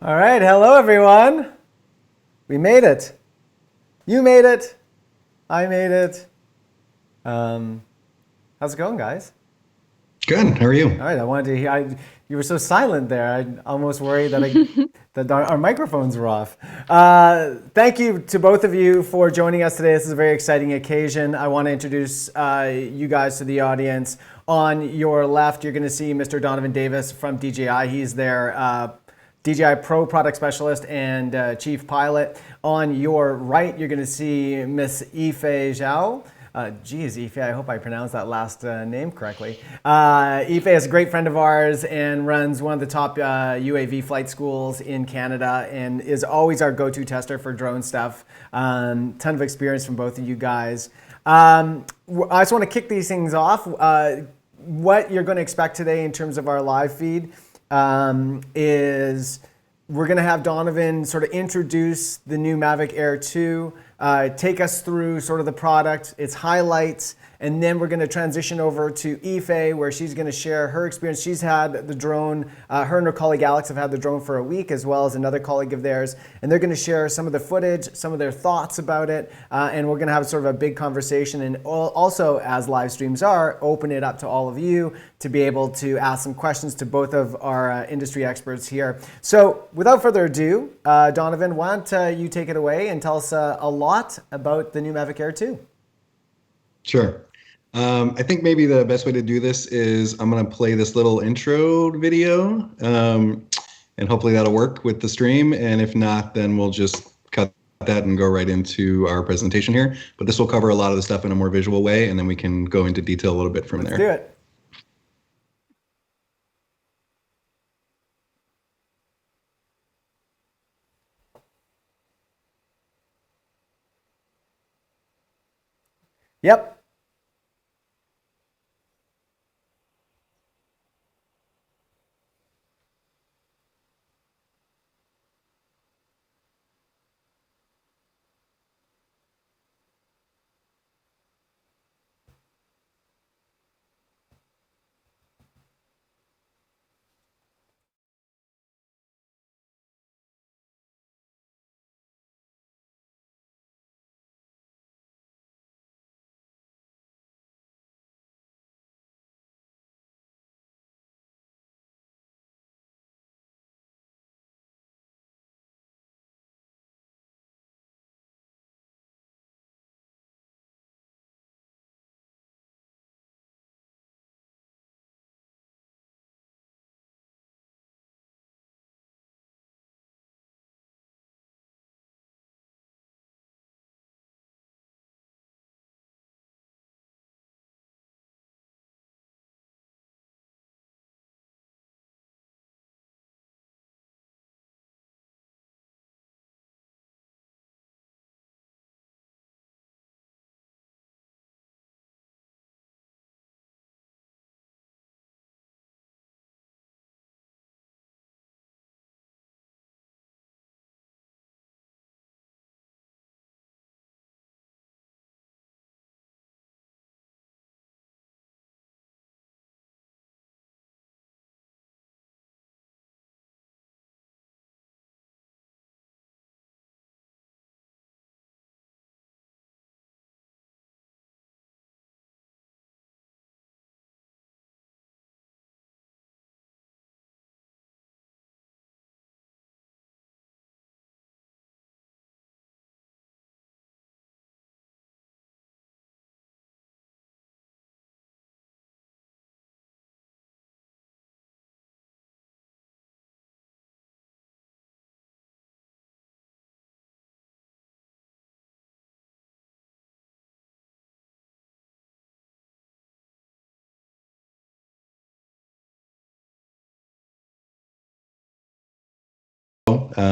All right, hello everyone. We made it. You made it. I made it. How's it going, guys? Good. How are you? All right, I wanted to hear. You were so silent there. I almost worried that our microphones were off. Thank you to both of you for joining us today. This is a very exciting occasion. I want to introduce you guys to the audience. On your left, you're going to see Mr. Donovan Davis from DJI. He's their DJI Pro Product Specialist and Chief Pilot. On your right, you're going to see Miss Yifei Zhao. Geez, Yifei, I hope I pronounced that last name correctly. Yifei is a great friend of ours and runs one of the top UAV flight schools in Canada and is always our go-to tester for drone stuff. Ton of experience from both of you guys. I just want to kick these things off. What you're going to expect today in terms of our live feed is we're going to have Donovan sort of introduce the new Mavic Air 2, take us through sort of the product, its highlights, and then we're going to transition over to Yifei, where she's going to share her experience. She's had the drone, her and her colleague Alex have had the drone for a week, as well as another colleague of theirs, and they're going to share some of the footage, some of their thoughts about it, and we're going to have sort of a big conversation, and also, as live streams are, open it up to all of you to be able to ask some questions to both of our industry experts here. So without further ado, Donovan, why don't you take it away and tell us a lot about the new Mavic Air 2? Sure. I think maybe the best way to do this is I'm going to play this little intro video, and hopefully that'll work with the stream. And if not, then we'll just cut that and go right into our presentation here. But this will cover a lot of the stuff in a more visual way, and then we can go into detail a little bit from there. Let's do it. Yep.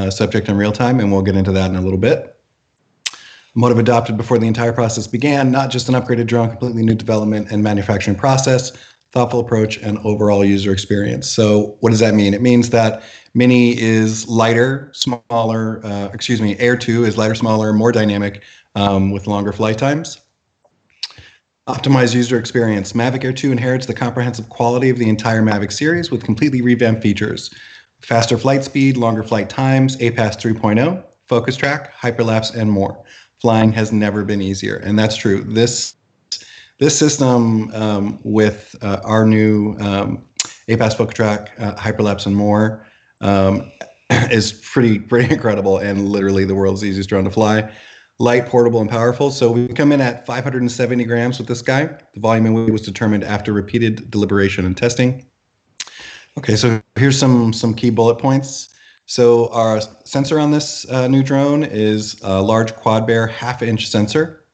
Subject in real time, and we'll get into that in a little bit. Motive adopted before the entire process began, not just an upgraded drone, completely new development and manufacturing process, thoughtful approach, and overall user experience. So what does that mean? It means that Mini is lighter, smaller, Air 2 is lighter, smaller, more dynamic, with longer flight times. Optimized user experience. Mavic Air 2 inherits the comprehensive quality of the entire Mavic series with completely revamped features. Faster flight speed, longer flight times, APAS 3.0, focus track, hyperlapse, and more. Flying has never been easier, and that's true. This system with our new APAS focus track, hyperlapse, and more is pretty incredible, and literally the world's easiest drone to fly. Light, portable, and powerful. So we come in at 570 grams with this guy. The volume and weight was determined after repeated deliberation and testing. Okay, so here's some key bullet points. So our sensor on this new drone is a large quad-bear half-inch sensor.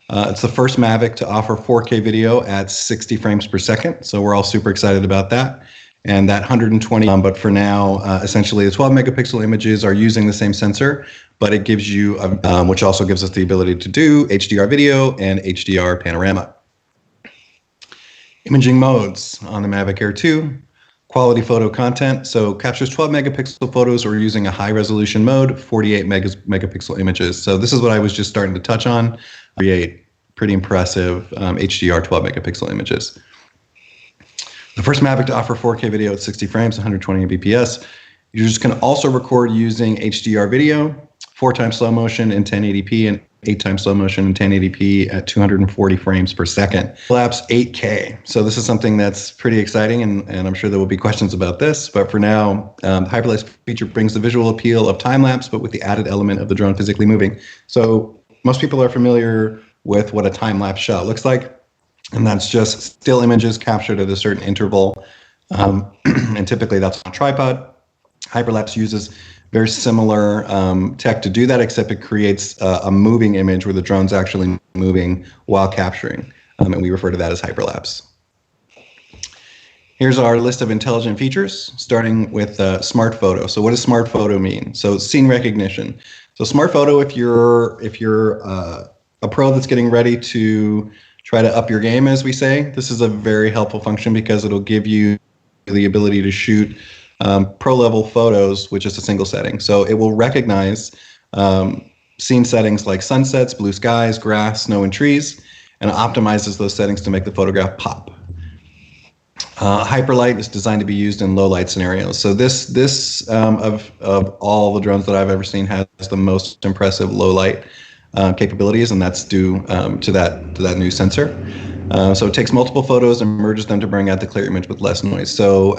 It's the first Mavic to offer 4K video at 60 frames per second. So we're all super excited about that. And that 120, but for now, essentially the 12 megapixel images are using the same sensor, but it gives you, which also gives us the ability to do HDR video and HDR panorama. Imaging modes on the Mavic Air 2. Quality photo content, so captures 12 megapixel photos or using a high resolution mode, 48 megapixel images. So this is what I was just starting to touch on. Create pretty impressive HDR 12 megapixel images. The first Mavic to offer 4K video at 60 frames, 120 bps. Users can also record using HDR video, 4 times slow motion in 1080p and 8 times slow motion in 1080p at 240 frames per second. Lapse 8K. So this is something that's pretty exciting, and I'm sure there will be questions about this. But for now, the hyperlapse feature brings the visual appeal of time lapse, but with the added element of the drone physically moving. So most people are familiar with what a time lapse shot looks like, and that's just still images captured at a certain interval, and typically that's on a tripod. Hyperlapse uses very similar tech to do that, except it creates a moving image where the drone's actually moving while capturing, and we refer to that as hyperlapse. Here's our list of intelligent features, starting with smart photo. So what does smart photo mean? So scene recognition. So smart photo, if you're a pro that's getting ready to try to up your game, as we say, this is a very helpful function because it'll give you the ability to shoot pro level photos with just a single setting. So it will recognize scene settings like sunsets, blue skies, grass, snow, and trees, and optimizes those settings to make the photograph pop. Hyperlight is designed to be used in low light scenarios. So this of all the drones that I've ever seen has the most impressive low light capabilities, and that's due to that new sensor. So it takes multiple photos and merges them to bring out the clear image with less noise. So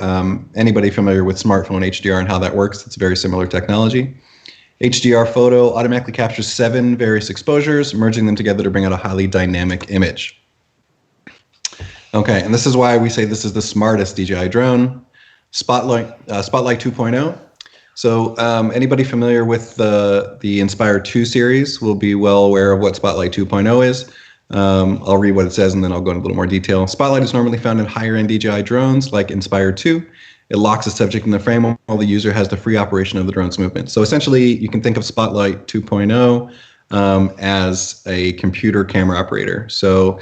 anybody familiar with smartphone HDR and how that works, it's very similar technology. HDR photo automatically captures 7 various exposures, merging them together to bring out a highly dynamic image. Okay, and this is why we say this is the smartest DJI drone. Spotlight 2.0. So anybody familiar with the Inspire 2 series will be well aware of what Spotlight 2.0 is. I'll read what it says and then I'll go into a little more detail. Spotlight is normally found in higher-end DJI drones like Inspire 2. It locks the subject in the frame while the user has the free operation of the drone's movement. So essentially, you can think of Spotlight 2.0 as a computer camera operator. So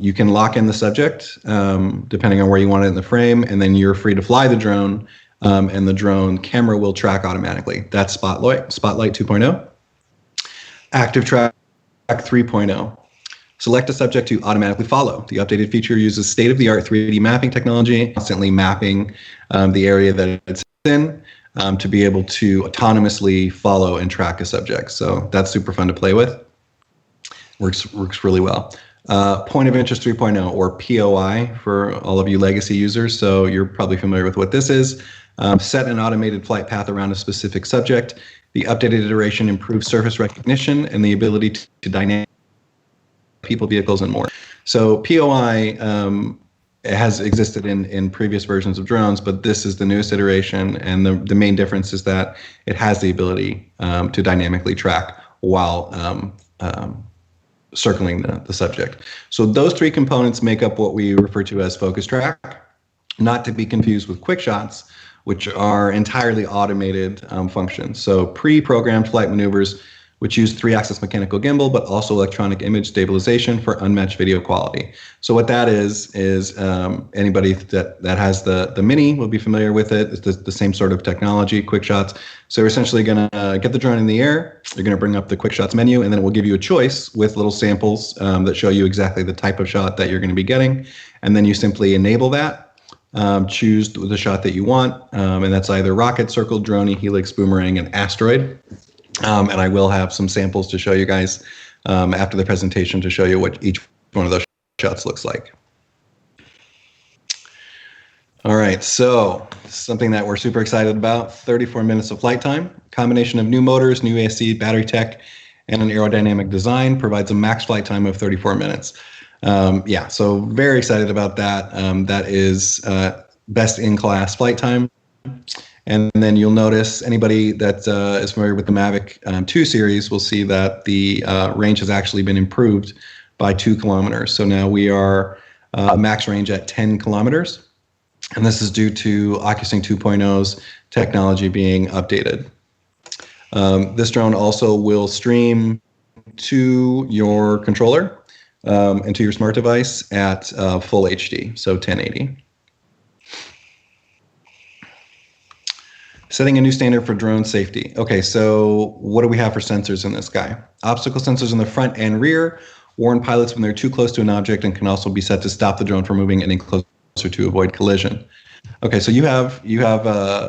you can lock in the subject depending on where you want it in the frame, and then you're free to fly the drone, and the drone camera will track automatically. That's Spotlight 2.0. Active Track 3.0. Select a subject to automatically follow. The updated feature uses state-of-the-art 3D mapping technology, constantly mapping the area that it's in to be able to autonomously follow and track a subject. So that's super fun to play with. Works really well. Point of Interest 3.0, or POI for all of you legacy users. So you're probably familiar with what this is. Set an automated flight path around a specific subject. The updated iteration improves surface recognition and the ability to dynamic people, vehicles, and more. So POI has existed in previous versions of drones, but this is the newest iteration, and the main difference is that it has the ability to dynamically track while circling the subject. So those 3 components make up what we refer to as focus track, not to be confused with quick shots, which are entirely automated functions. So pre-programmed flight maneuvers, which use 3-axis mechanical gimbal, but also electronic image stabilization for unmatched video quality. So what that is anybody that has the Mini will be familiar with it. It's the same sort of technology, quick shots. So you're essentially gonna get the drone in the air, you're gonna bring up the quick shots menu, and then it will give you a choice with little samples that show you exactly the type of shot that you're gonna be getting. And then you simply enable that. choose the shot that you want, and that's either rocket, circle, drone, helix, boomerang, and asteroid. And I will have some samples to show you guys after the presentation to show you what each one of those shots looks like. All right, so something that we're super excited about, 34 minutes of flight time. Combination of new motors, new ASC, battery tech, and an aerodynamic design provides a max flight time of 34 minutes. Yeah, so very excited about that. That is best in class flight time. And then you'll notice anybody that is familiar with the Mavic 2 series will see that the range has actually been improved by 2 kilometers. So now we are max range at 10 kilometers. And this is due to OcuSync 2.0's technology being updated. This drone also will stream to your controller and to your smart device at full HD, so 1080. Setting a new standard for drone safety. Okay, so what do we have for sensors in this guy? Obstacle sensors in the front and rear warn pilots when they're too close to an object and can also be set to stop the drone from moving any closer to avoid collision. Okay, so you have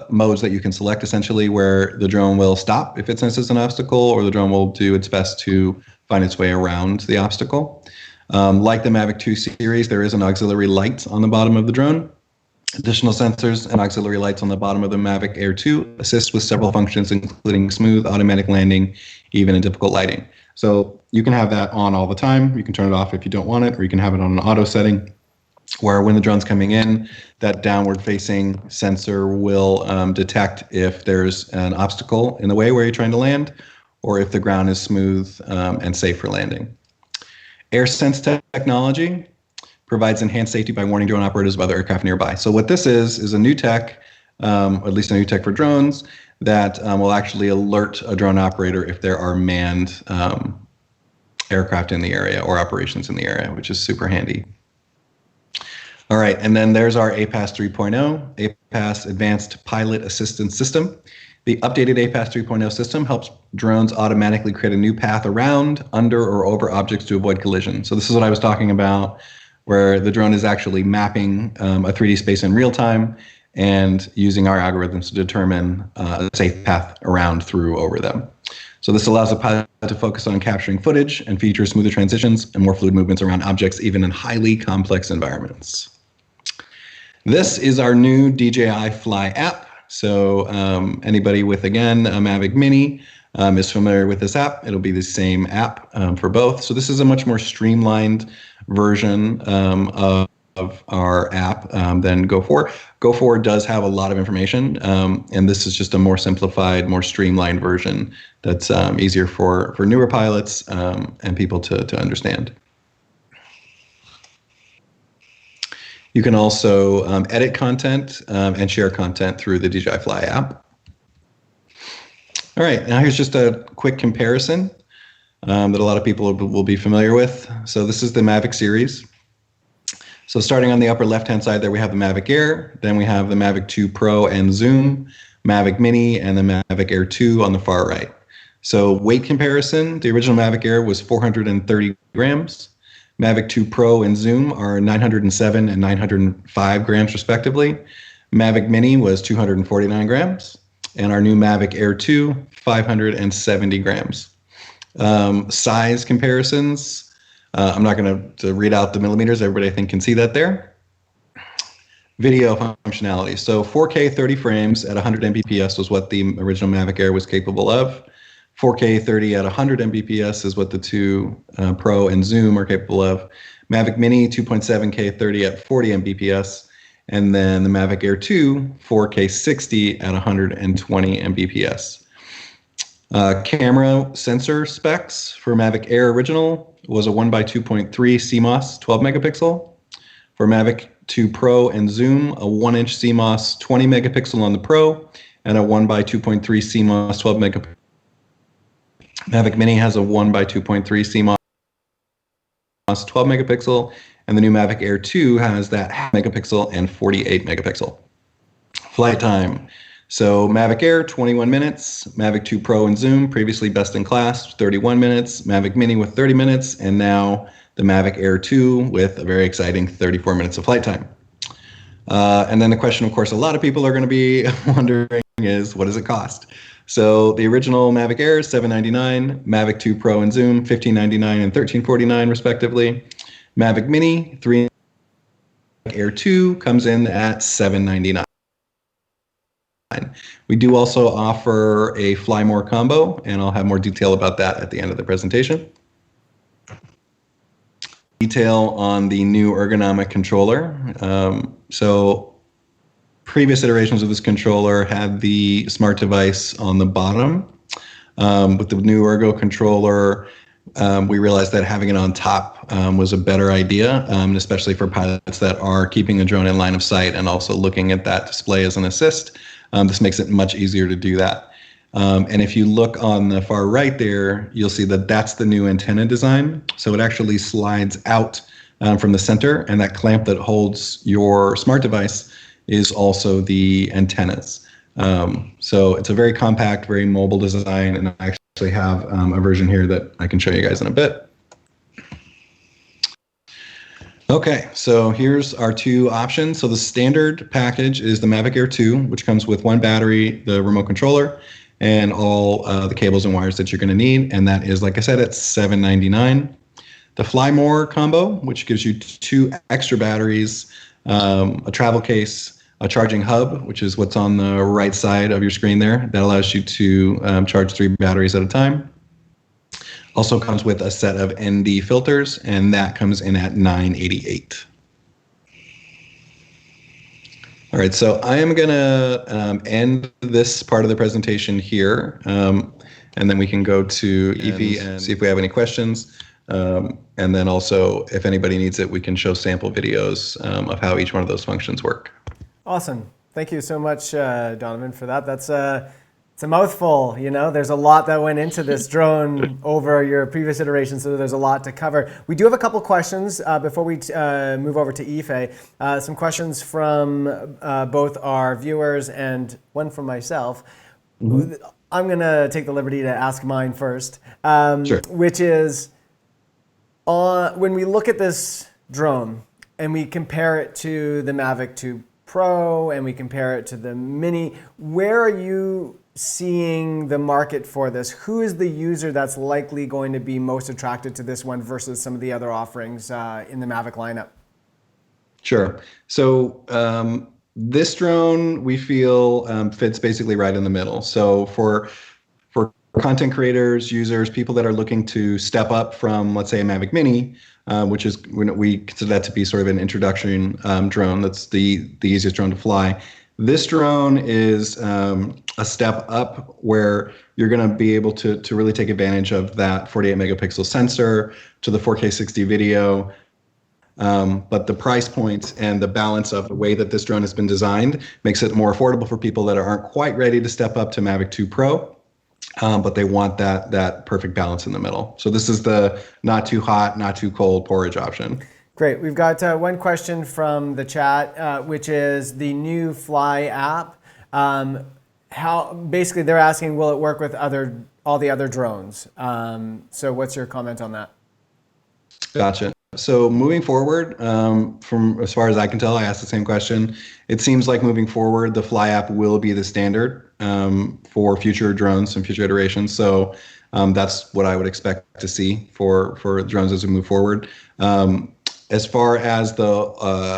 modes that you can select essentially where the drone will stop if it senses an obstacle, or the drone will do its best to find its way around the obstacle. Like the Mavic 2 series, there is an auxiliary light on the bottom of the drone. Additional sensors and auxiliary lights on the bottom of the Mavic Air 2 assist with several functions, including smooth automatic landing, even in difficult lighting. So you can have that on all the time. You can turn it off if you don't want it, or you can have it on an auto setting, where when the drone's coming in, that downward-facing sensor will detect if there's an obstacle in the way where you're trying to land, or if the ground is smooth and safe for landing. AirSense technology provides enhanced safety by warning drone operators of other aircraft nearby. So what this is a new tech, or at least a new tech for drones, that will actually alert a drone operator if there are manned aircraft in the area or operations in the area, which is super handy. All right, and then there's our APAS 3.0, APAS Advanced Pilot Assistance System. The updated APAS 3.0 system helps drones automatically create a new path around, under, or over objects to avoid collision. So this is what I was talking about, where the drone is actually mapping a 3D space in real time and using our algorithms to determine a safe path around, through, over them. So this allows the pilot to focus on capturing footage and features smoother transitions and more fluid movements around objects, even in highly complex environments. This is our new DJI Fly app. So anybody with, again, a Mavic Mini is familiar with this app. It'll be the same app for both. So this is a much more streamlined version of our app than Go4. Go4 does have a lot of information, and this is just a more simplified, more streamlined version that's easier for newer pilots and people to understand. You can also edit content and share content through the DJI Fly app. All right, now here's just a quick comparison that a lot of people will be familiar with. So this is the Mavic series. So starting on the upper left-hand side there, we have the Mavic Air, then we have the Mavic 2 Pro and Zoom, Mavic Mini, and the Mavic Air 2 on the far right. So weight comparison, the original Mavic Air was 430 grams. Mavic 2 Pro and Zoom are 907 and 905 grams respectively. Mavic Mini was 249 grams. And our new Mavic Air 2, 570 grams. Size comparisons, I'm not going to read out the millimeters. Everybody, I think, can see that there. Video functionality. So 4K 30 frames at 100 Mbps was what the original Mavic Air was capable of. 4K 30 at 100 Mbps is what the 2 Pro and Zoom are capable of. Mavic Mini 2.7K 30 at 40 Mbps. And then the Mavic Air 2, 4K 60 at 120 Mbps. Camera sensor specs for Mavic Air original was a 1x2.3 CMOS 12 megapixel. For Mavic 2 Pro and Zoom, a 1-inch CMOS 20 megapixel on the Pro, and a 1x2.3 CMOS 12 megapixel. Mavic Mini has a 1x2.3 CMOS 12 megapixel, and the new Mavic Air 2 has that half megapixel and 48 megapixel. Flight time. So Mavic Air, 21 minutes. Mavic 2 Pro and Zoom, previously best in class, 31 minutes. Mavic Mini with 30 minutes, and now the Mavic Air 2 with a very exciting 34 minutes of flight time. And then the question, of course, a lot of people are going to be wondering is, what does it cost? So the original Mavic Air is $799, Mavic 2 Pro and Zoom $1599 and $1349 respectively. Mavic Mini 3 Air 2 comes in at $799. We do also offer a Fly More combo, and I'll have more detail about that at the end of the presentation. Detail on the new ergonomic controller. So previous iterations of this controller had the smart device on the bottom. With the new ergo controller, we realized that having it on top was a better idea, especially for pilots that are keeping the drone in line of sight and also looking at that display as an assist. This makes it much easier to do that. And if you look on the far right there, you'll see that that's the new antenna design. So it actually slides out from the center, and that clamp that holds your smart device is also the antennas. So it's a very compact, very mobile design, and I actually have a version here that I can show you guys in a bit. Okay, so here's our two options. So the standard package is the Mavic Air 2, which comes with one battery, the remote controller, and all the cables and wires that you're going to need. And that is, like I said, it's $799. The Fly More combo, which gives you two extra batteries, a travel case, a charging hub, which is what's on the right side of your screen there. That allows you to charge 3 batteries at a time. Also comes with a set of ND filters, and that comes in at $988. All right, so I am going to end this part of the presentation here, and then we can go to Yifei and see if we have any questions. And then also, if anybody needs it, we can show sample videos of how each one of those functions work. Awesome. Thank you so much, Donovan, for that. It's a mouthful, you know. There's a lot that went into this drone over your previous iteration, so there's a lot to cover. We do have a couple questions before we move over to Yifei. Some questions from both our viewers and one from myself. Mm-hmm. I'm going to take the liberty to ask mine first, sure. Which is, when we look at this drone and we compare it to the Mavic 2 Pro and we compare it to the Mini, where are you seeing the market for this? Who is the user that's likely going to be most attracted to this one versus some of the other offerings in the Mavic lineup? Sure. So this drone, we feel, fits basically right in the middle. So for content creators, users, people that are looking to step up from, let's say, a Mavic Mini, which is, we consider that to be sort of an introduction drone. That's the easiest drone to fly. This drone is a step up where you're going to be able to really take advantage of that 48 megapixel sensor, to the 4K 60 video. But the price point and the balance of the way that this drone has been designed makes it more affordable for people that aren't quite ready to step up to Mavic 2 Pro, but they want that perfect balance in the middle. So this is the not too hot, not too cold porridge option. Great. We've got one question from the chat, which is the new Fly app. How basically they're asking, will it work with all the other drones? So what's your comment on that? Gotcha. So moving forward, from as far as I can tell, I asked the same question. It seems like moving forward, the Fly app will be the standard for future drones and future iterations. So that's what I would expect to see for drones as we move forward. As far as the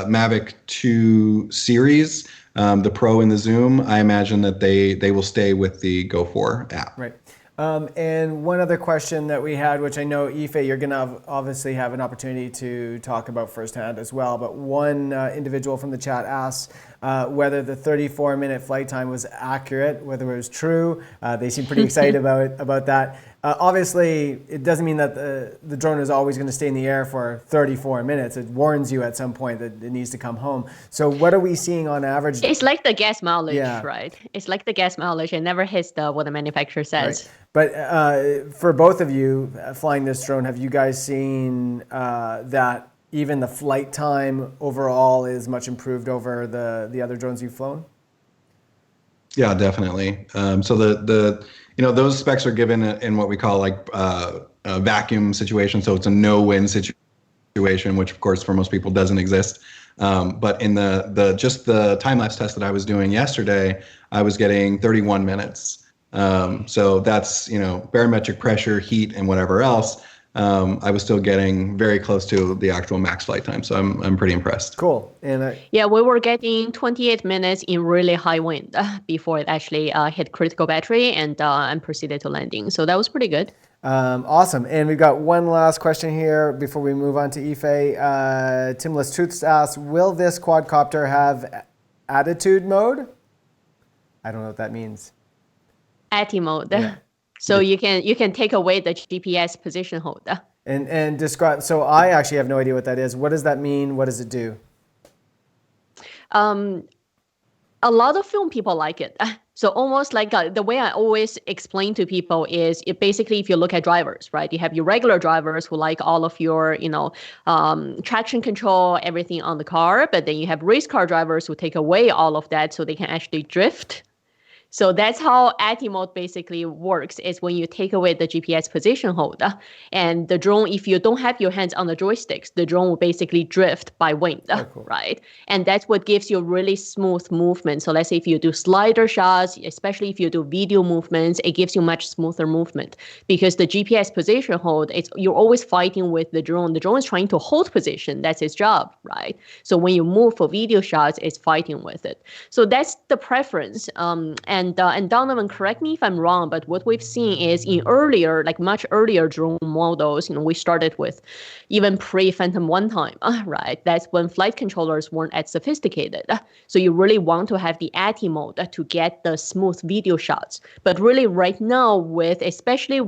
Mavic 2 series, the Pro and the Zoom, I imagine that they will stay with the Go 4 app. Right. And one other question that we had, which I know, Yifei, you're going to obviously have an opportunity to talk about firsthand as well, but one individual from the chat asked whether the 34-minute flight time was accurate, whether it was true. They seem pretty excited about that. Obviously, it doesn't mean that the drone is always going to stay in the air for 34 minutes. It warns you at some point that it needs to come home. So what are we seeing on average? It's like the gas mileage, right? It's like the gas mileage. It never hits what the manufacturer says. Right. But for both of you flying this drone, have you guys seen that even the flight time overall is much improved over the other drones you've flown? Yeah, definitely. So the those specs are given in what we call like a vacuum situation. So it's a no-win situation, which of course for most people doesn't exist. But in the time-lapse test that I was doing yesterday, I was getting 31 minutes. So that's, barometric pressure, heat, and whatever else. I was still getting very close to the actual max flight time. So I'm pretty impressed. Cool. And yeah, we were getting 28 minutes in really high wind before it actually hit critical battery and proceeded to landing. So that was pretty good. Awesome. And we've got one last question here before we move on to Yifei. Timless Truths asks, will this quadcopter have attitude mode? I don't know what that means. ATI mode. Yeah. So you can take away the GPS position hold. And describe, so I actually have no idea what that is. What does that mean? What does it do? A lot of film people like it. So almost like the way I always explain to people is basically if you look at drivers, right? You have your regular drivers who like all of your, traction control, everything on the car. But then you have race car drivers who take away all of that so they can actually drift. So that's how ATI mode basically works, is when you take away the GPS position hold. And the drone, if you don't have your hands on the joysticks, the drone will basically drift by wind, cool. right? And that's what gives you really smooth movement. So let's say if you do slider shots, especially if you do video movements, it gives you much smoother movement because the GPS position hold, you're always fighting with the drone. The drone is trying to hold position. That's its job, right? So when you move for video shots, it's fighting with it. So that's the preference. And Donovan, correct me if I'm wrong, but what we've seen is in earlier, like much earlier drone models, we started with even pre-Phantom 1 time, right? That's when flight controllers weren't as sophisticated. So you really want to have the ATI mode to get the smooth video shots. But really right now, especially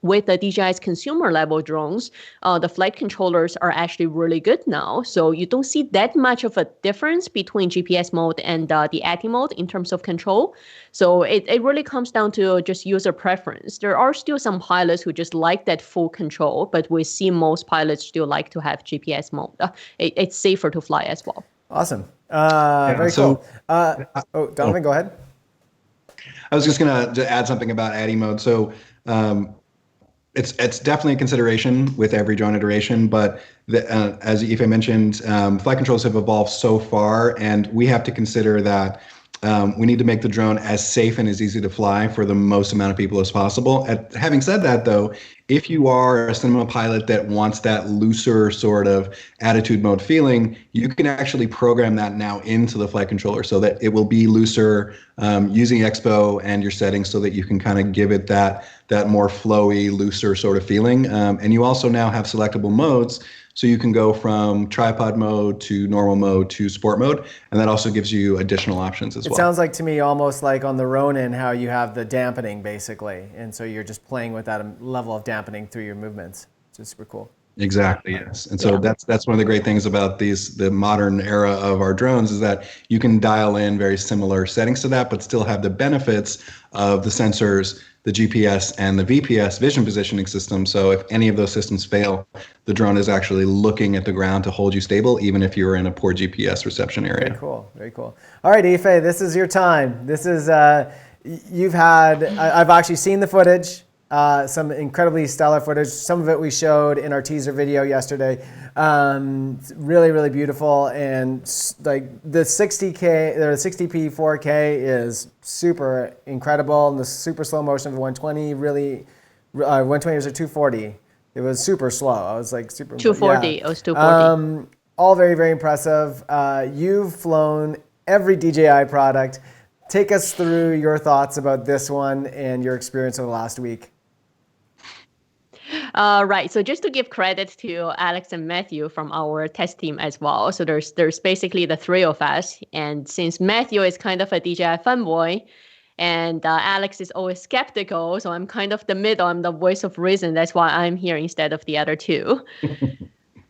with the DJI's consumer level drones, the flight controllers are actually really good now. So you don't see that much of a difference between GPS mode and the ATI mode in terms of control. So it really comes down to just user preference. There are still some pilots who just like that full control, but we see most pilots still like to have GPS mode. It's safer to fly as well. Awesome. Very cool. Donovan, go ahead. I was just going to add something about ATI mode. So it's definitely a consideration with every drone iteration, but as Yifei mentioned, flight controls have evolved so far, and we have to consider that we need to make the drone as safe and as easy to fly for the most amount of people as possible. Having said that, though, if you are a cinema pilot that wants that looser sort of attitude mode feeling, you can actually program that now into the flight controller so that it will be looser using Expo and your settings so that you can kind of give it that more flowy, looser sort of feeling. And you also now have selectable modes. So you can go from tripod mode to normal mode to sport mode, and that also gives you additional options as well. It sounds like to me almost like on the Ronin how you have the dampening basically, and so you're just playing with that level of dampening through your movements, which is super cool. Exactly, yes. And so that's one of the great things about the modern era of our drones is that you can dial in very similar settings to that, but still have the benefits of the sensors, the GPS, and the VPS, vision positioning system. So if any of those systems fail, the drone is actually looking at the ground to hold you stable, even if you're in a poor GPS reception area. Very cool, very cool. All right, Yifei, this is your time. This is, I've actually seen the footage. Some incredibly stellar footage. Some of it we showed in our teaser video yesterday. Really, really beautiful. And like the 60K, or 60p 4K is super incredible. And the super slow motion of the 120 really, 120 was a 240. It was super slow. I was like super. 240, yeah. It was 240. All very, very impressive. You've flown every DJI product. Take us through your thoughts about this one and your experience over the last week. Right. So just to give credit to Alex and Matthew from our test team as well. So there's basically the three of us. And since Matthew is kind of a DJI fanboy and Alex is always skeptical, so I'm kind of the middle. I'm the voice of reason. That's why I'm here instead of the other two.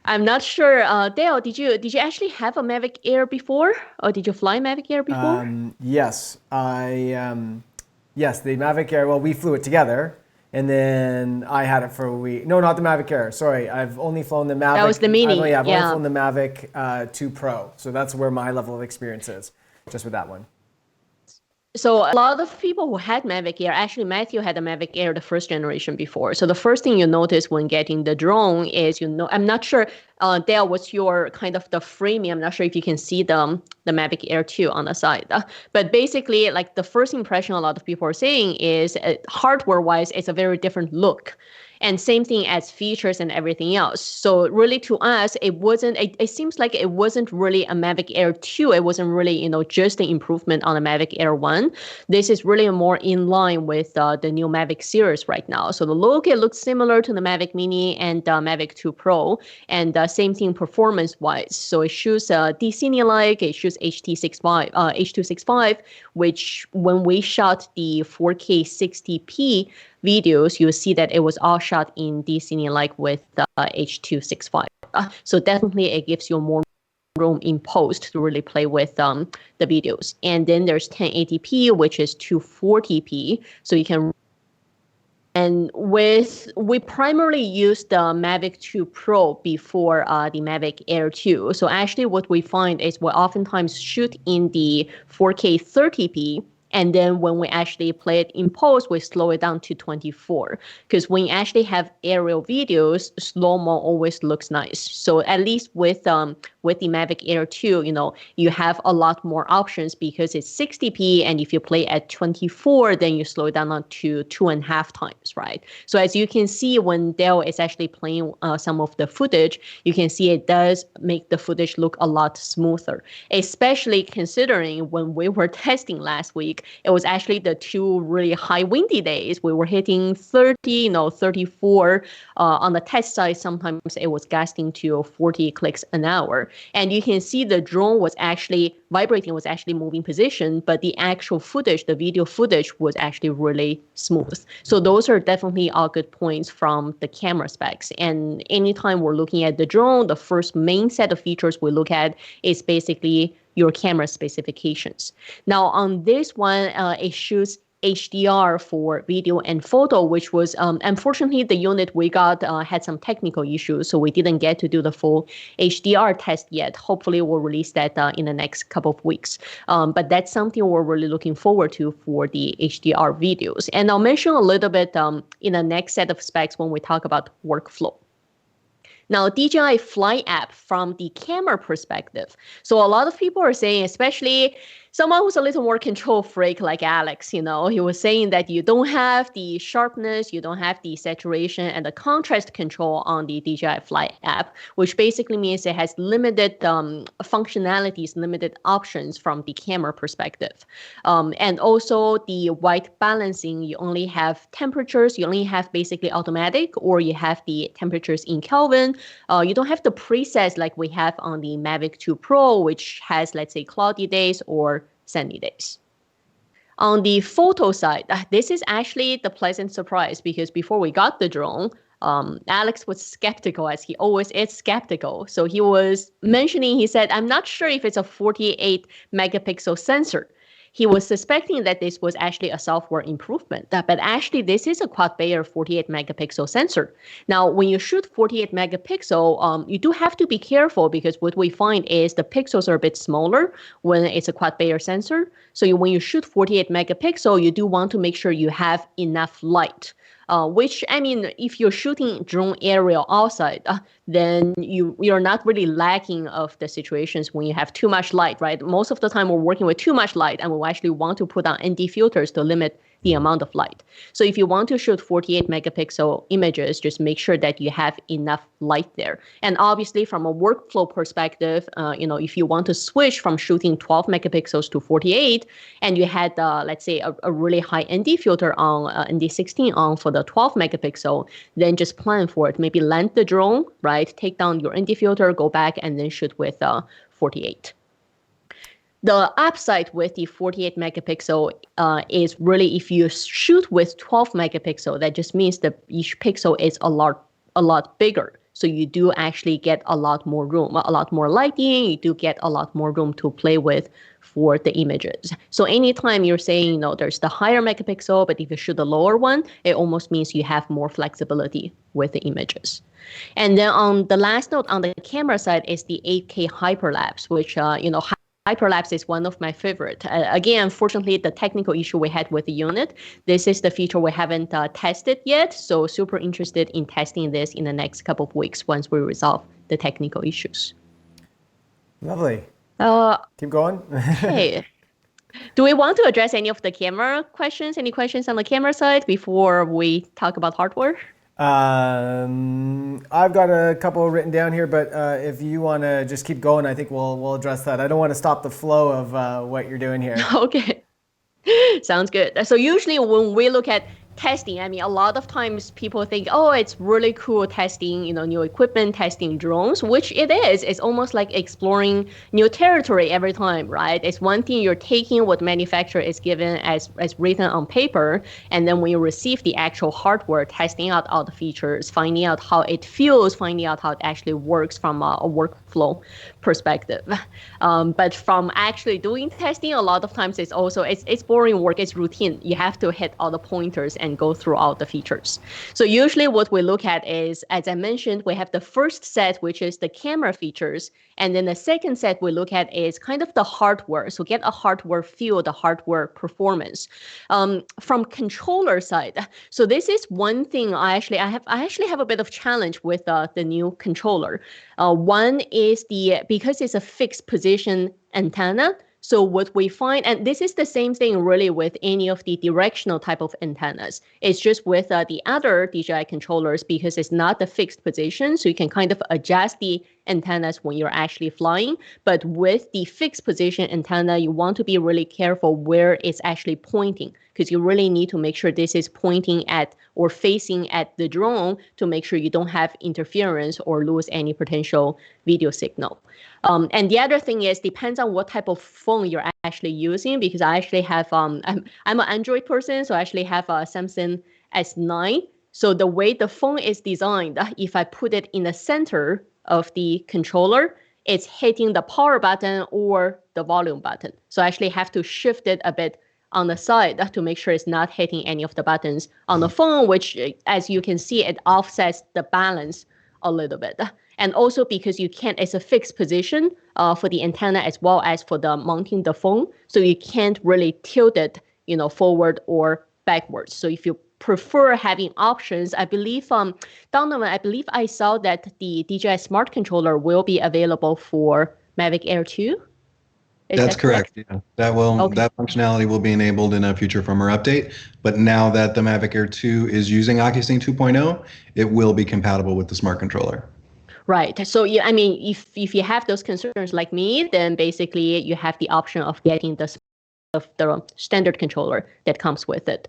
I'm not sure. Dale, did you actually have a Mavic Air before? Or did you fly Mavic Air before? Yes. Yes, the Mavic Air. Well, we flew it together. And then I had it for a week. No, not the Mavic Air. Sorry, I've only flown the Mavic. That was the Mini. I've only flown the Mavic 2 Pro. So that's where my level of experience is, just with that one. So a lot of people who had Mavic Air, actually Matthew had a Mavic Air the first generation before. So the first thing you notice when getting the drone is, I'm not sure, Dale, what's your kind of the framing? I'm not sure if you can see the Mavic Air 2 on the side. But basically, like the first impression a lot of people are saying is hardware-wise, it's a very different look. And same thing as features and everything else. So really to us, it seems like it wasn't really a Mavic Air 2. It wasn't really, just an improvement on the Mavic Air 1. This is really more in line with the new Mavic series right now. So the look, it looks similar to the Mavic Mini and Mavic 2 Pro. And same thing performance-wise. So it shoots D-Cine-like, it shoots H.265, which when we shot the 4K 60p videos, you'll see that it was all shot in D-Cine-like with H.265. So definitely it gives you more room in post to really play with the videos. And then there's 1080p, which is 240p. So you can. And we primarily used the Mavic 2 Pro before the Mavic Air 2. So actually what we find is we oftentimes shoot in the 4K 30p. And then when we actually play it in post, we slow it down to 24. Because when you actually have aerial videos, slow-mo always looks nice. So at least with the Mavic Air 2, you have a lot more options because it's 60p. And if you play at 24, then you slow it down to 2.5 times, right? So as you can see, when Dale is actually playing some of the footage, you can see it does make the footage look a lot smoother, especially considering when we were testing last week, it was actually the 2 really high windy days. We were hitting 30, 34 on the test side. Sometimes it was gusting to 40 clicks an hour. And you can see the drone was actually vibrating, was actually moving position, but the actual footage, the video footage was actually really smooth. So those are definitely all good points from the camera specs. And anytime we're looking at the drone, the first main set of features we look at is basically your camera specifications. Now on this one, it shoots HDR for video and photo, which was unfortunately the unit we got had some technical issues, so we didn't get to do the full HDR test yet. Hopefully we'll release that in the next couple of weeks. But that's something we're really looking forward to for the HDR videos. And I'll mention a little bit in the next set of specs when we talk about workflow. Now, DJI Fly app from the camera perspective. So a lot of people are saying, especially someone who's a little more control freak like Alex, he was saying that you don't have the sharpness, you don't have the saturation and the contrast control on the DJI Fly app, which basically means it has limited functionalities, limited options from the camera perspective. And also the white balancing, you only have temperatures, you only have basically automatic, or you have the temperatures in Kelvin. You don't have the presets like we have on the Mavic 2 Pro, which has, let's say, cloudy days or sunny days. On the photo side, this is actually the pleasant surprise because before we got the drone, Alex was skeptical, as he always is skeptical. So he was mentioning, he said, I'm not sure if it's a 48 megapixel sensor. He was suspecting that this was actually a software improvement, but actually this is a quad-Bayer 48 megapixel sensor. Now, when you shoot 48 megapixel, you do have to be careful because what we find is the pixels are a bit smaller when it's a quad-Bayer sensor. So when you shoot 48 megapixel, you do want to make sure you have enough light. Which, I mean, if you're shooting drone aerial outside, then you're not really lacking of the situations when you have too much light, right? Most of the time we're working with too much light and we actually want to put on ND filters to limit the amount of light. So if you want to shoot 48 megapixel images, just make sure that you have enough light there. And obviously from a workflow perspective, if you want to switch from shooting 12 megapixels to 48 and you had, let's say, a really high ND filter on, ND16 on for the 12 megapixel, then just plan for it. Maybe land the drone, right? Take down your ND filter, go back and then shoot with 48. The upside with the 48 megapixel is really if you shoot with 12 megapixel, that just means that each pixel is a lot bigger. So you do actually get a lot more room, a lot more lighting. You do get a lot more room to play with for the images. So anytime you're saying, there's the higher megapixel, but if you shoot the lower one, it almost means you have more flexibility with the images. And then on the last note on the camera side is the 8K hyperlapse, which, hyperlapse is one of my favorite. Again, unfortunately, the technical issue we had with the unit, this is the feature we haven't tested yet. So super interested in testing this in the next couple of weeks once we resolve the technical issues. Lovely. Keep going. Okay. Do we want to address any of the camera questions? Any questions on the camera side before we talk about hardware? I've got a couple written down here, but if you want to just keep going, I think we'll address that. I don't want to stop the flow of what you're doing here. Okay. Sounds good. So usually when we look at testing, I mean, a lot of times people think, oh, it's really cool testing, new equipment, testing drones, which it is. It's almost like exploring new territory every time, right? It's one thing you're taking what manufacturer is given as written on paper, and then when you receive the actual hardware, testing out all the features, finding out how it feels, finding out how it actually works from a workflow perspective. But from actually doing testing, a lot of times it's also, it's boring work, it's routine. You have to hit all the pointers and go through all the features. So usually what we look at is, as I mentioned, we have the first set, which is the camera features. And then the second set we look at is kind of the hardware. So get a hardware feel, the hardware performance. From controller side, so this is one thing I actually have a bit of challenge with the new controller. One is because it's a fixed position antenna. So what we find, and this is the same thing really with any of the directional type of antennas. It's just with the other DJI controllers, because it's not the fixed position, so you can kind of adjust the antennas when you're actually flying. But with the fixed position antenna, you want to be really careful where it's actually pointing, because you really need to make sure this is pointing at or facing at the drone to make sure you don't have interference or lose any potential video signal. And the other thing is, depends on what type of phone you're actually using, because I actually have, I'm an Android person, so I actually have a Samsung S9. So the way the phone is designed, if I put it in the center of the controller, it's hitting the power button or the volume button. So I actually have to shift it a bit on the side to make sure it's not hitting any of the buttons on the phone, which, as you can see, it offsets the balance a little bit. And also because it's a fixed position for the antenna as well as for the mounting the phone. So you can't really tilt it, forward or backwards. So if you prefer having options, I believe, Donovan, I saw that the DJI Smart Controller will be available for Mavic Air 2. That's correct. Yeah. That functionality will be enabled in a future firmware update. But now that the Mavic Air 2 is using OcuSync 2.0, it will be compatible with the smart controller. Right. So yeah, I mean, if you have those concerns like me, then basically you have the option of getting the standard controller that comes with it.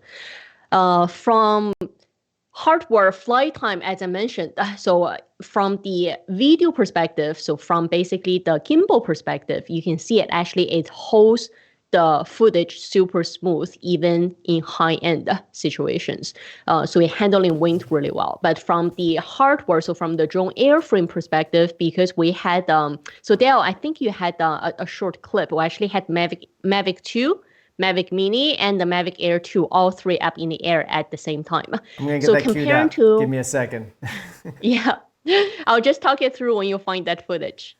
From hardware flight time, as I mentioned, so from the video perspective, so from basically the gimbal perspective, you can see it holds the footage super smooth, even in high-end situations. So it's handling wind really well. But from the hardware, so from the drone airframe perspective, because we had, so Dale, I think you had a short clip. We actually had Mavic 2, Mavic Mini, and the Mavic Air 2, all three up in the air at the same time. I'm going to get that queued up. Give me a second. Yeah, I'll just talk it through when you find that footage.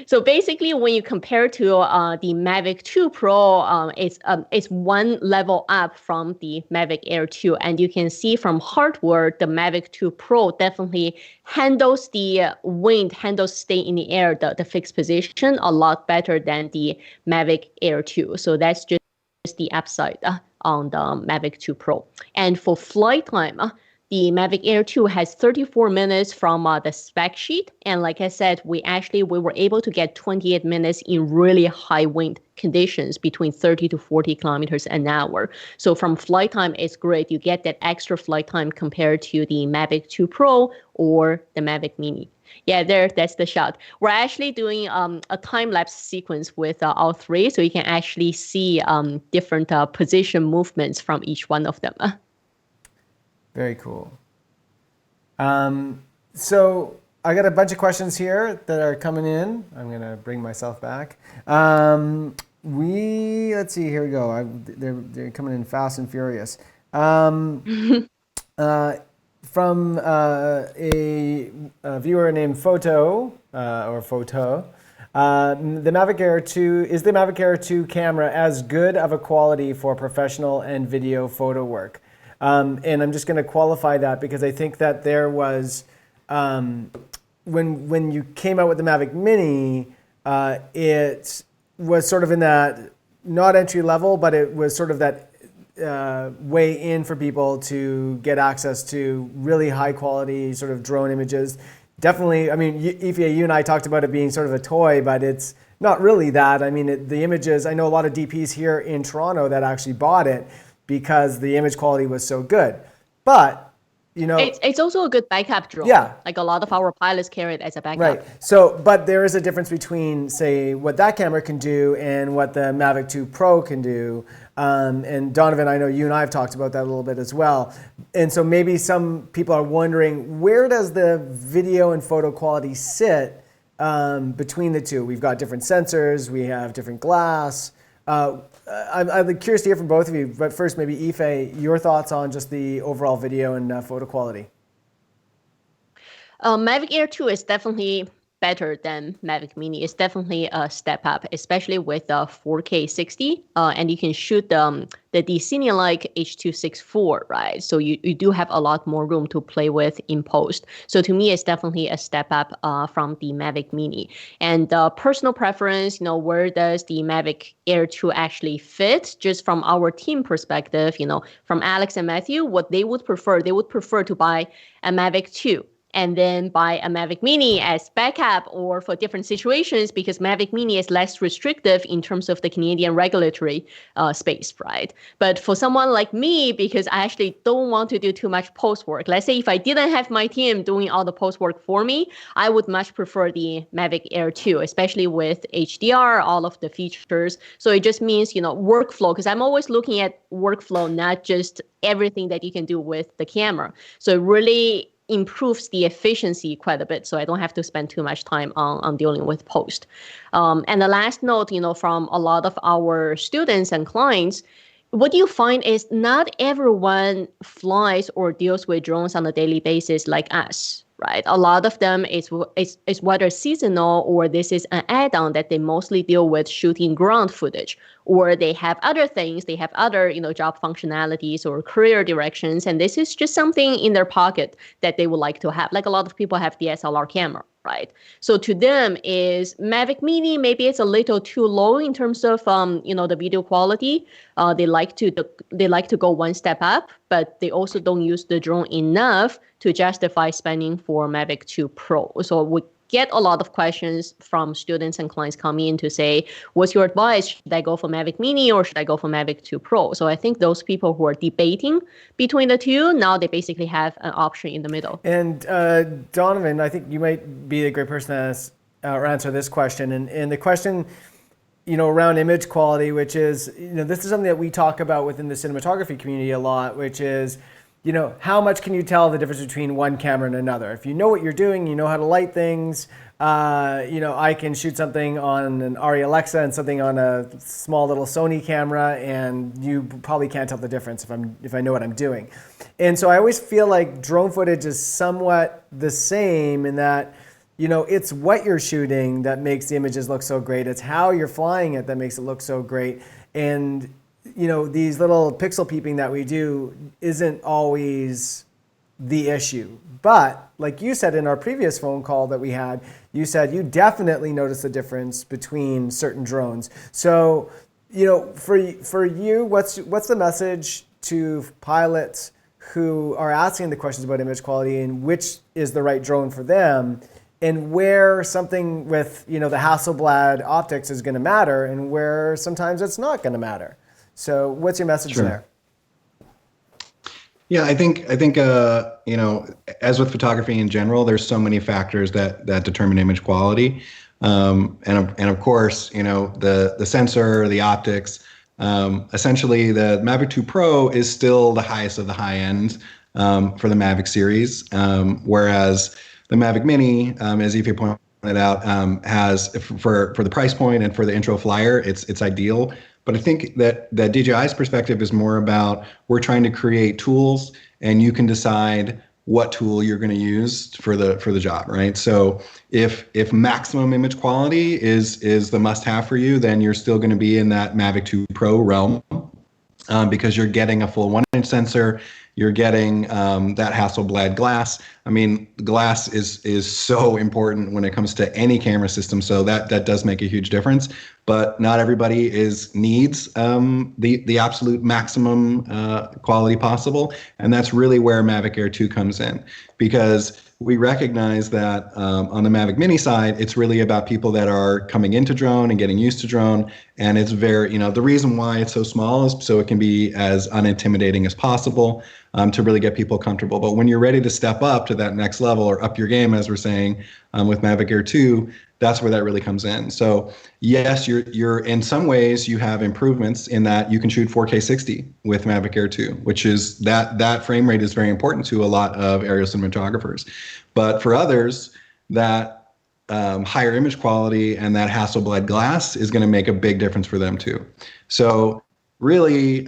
So basically, when you compare to the Mavic 2 Pro, it's one level up from the Mavic Air 2. And you can see from hardware, the Mavic 2 Pro definitely handles the wind, stay in the air, the fixed position a lot better than the Mavic Air 2. So that's just the upside on the Mavic 2 Pro. And for flight time, the Mavic Air 2 has 34 minutes from the spec sheet. And like I said, we were able to get 28 minutes in really high wind conditions between 30 to 40 kilometers an hour. So from flight time, it's great. You get that extra flight time compared to the Mavic 2 Pro or the Mavic Mini. Yeah, that's the shot. We're actually doing a time-lapse sequence with all three, so you can actually see different position movements from each one of them. Very cool. So I got a bunch of questions here that are coming in. I'm going to bring myself back. Let's see, here we go. They're coming in fast and furious. From a viewer named Photo, The Mavic Air 2, is the Mavic Air 2 camera as good of a quality for professional and video photo work? And I'm just going to qualify that because I think that there was, when you came out with the Mavic Mini, it was sort of in that, not entry level, but it was sort of that way in for people to get access to really high quality sort of drone images. Definitely, I mean, Yifei, you and I talked about it being sort of a toy, but it's not really that. I mean, the images, I know a lot of DPs here in Toronto that actually bought it because the image quality was so good. But, you know, it's also a good backup drone. Yeah. Like a lot of our pilots carry it as a backup. Right. So, but there is a difference between, say, what that camera can do and what the Mavic 2 Pro can do. And Donovan, I know you and I have talked about that a little bit as well. And so maybe some people are wondering, where does the video and photo quality sit between the two? We've got different sensors, we have different glass. I'm curious to hear from both of you, but first maybe Yifei, your thoughts on just the overall video and photo quality. Mavic Air 2 is definitely better than Mavic Mini. It's definitely a step up, especially with 4K 60, and you can shoot the Cine-like H.264, right? So you do have a lot more room to play with in post. So to me, it's definitely a step up from the Mavic Mini. And personal preference, you know, where does the Mavic Air 2 actually fit? Just from our team perspective, you know, from Alex and Matthew, what they would prefer to buy a Mavic 2. And then buy a Mavic Mini as backup or for different situations, because Mavic Mini is less restrictive in terms of the Canadian regulatory space, right? But for someone like me, because I actually don't want to do too much post work, let's say if I didn't have my team doing all the post work for me, I would much prefer the Mavic Air 2, especially with HDR, all of the features. So it just means, you know, workflow, because I'm always looking at workflow, not just everything that you can do with the camera. So it really improves the efficiency quite a bit, so I don't have to spend too much time on dealing with post. And the last note, you know, from a lot of our students and clients, what you find is not everyone flies or deals with drones on a daily basis like us, right? A lot of them is whether seasonal or this is an add-on that they mostly deal with shooting ground footage, or they have other things, they have other, you know, job functionalities or career directions, and this is just something in their pocket that they would like to have. Like a lot of people have DSLR camera, right? So to them is Mavic Mini, maybe it's a little too low in terms of, you know, the video quality. They like to go one step up, but they also don't use the drone enough to justify spending for Mavic 2 Pro. So we get a lot of questions from students and clients coming in to say, what's your advice? Should I go for Mavic Mini or should I go for Mavic 2 Pro? So I think those people who are debating between the two, now they basically have an option in the middle. And Donovan, I think you might be a great person to answer this question. And the question, you know, around image quality, which is, you know, this is something that we talk about within the cinematography community a lot, which is, you know, how much can you tell the difference between one camera and another? If you know what you're doing, you know how to light things, you know, I can shoot something on an Arri Alexa and something on a small little Sony camera, and you probably can't tell the difference if I know what I'm doing. And so I always feel like drone footage is somewhat the same in that, you know, it's what you're shooting that makes the images look so great. It's how you're flying it that makes it look so great. And you know, these little pixel peeping that we do isn't always the issue. But like you said in our previous phone call that we had, you said you definitely noticed the difference between certain drones. So, you know, for you, what's the message to pilots who are asking the questions about image quality and which is the right drone for them, and where something with, you know, the Hasselblad optics is going to matter and where sometimes it's not going to matter? So what's your message there? Yeah, I think you know, as with photography in general, there's so many factors that determine image quality, and of course, you know, the sensor, the optics. Essentially, the Mavic 2 Pro is still the highest of the high end for the Mavic series, whereas the Mavic Mini, as Yifei pointed out, has for the price point and for the intro flyer, it's ideal. But I think that DJI's perspective is more about, we're trying to create tools and you can decide what tool you're going to use for the job, right? So if maximum image quality is the must-have for you, then you're still going to be in that Mavic 2 Pro realm, because you're getting a full 1-inch sensor, you're getting that Hasselblad glass. I mean, glass is so important when it comes to any camera system, so that does make a huge difference. But not everybody needs the absolute maximum quality possible, and that's really where Mavic Air 2 comes in, because we recognize that on the Mavic Mini side, it's really about people that are coming into drone and getting used to drone. And it's very, the reason why it's so small is so it can be as unintimidating as possible to really get people comfortable. But when you're ready to step up to that next level or up your game, as we're saying with Mavic Air 2, that's where that really comes in. So yes, you're in some ways you have improvements in that you can shoot 4K 60 with Mavic Air 2, which is that frame rate is very important to a lot of aerial cinematographers. But for others, that higher image quality and that Hasselblad glass is going to make a big difference for them too. So really,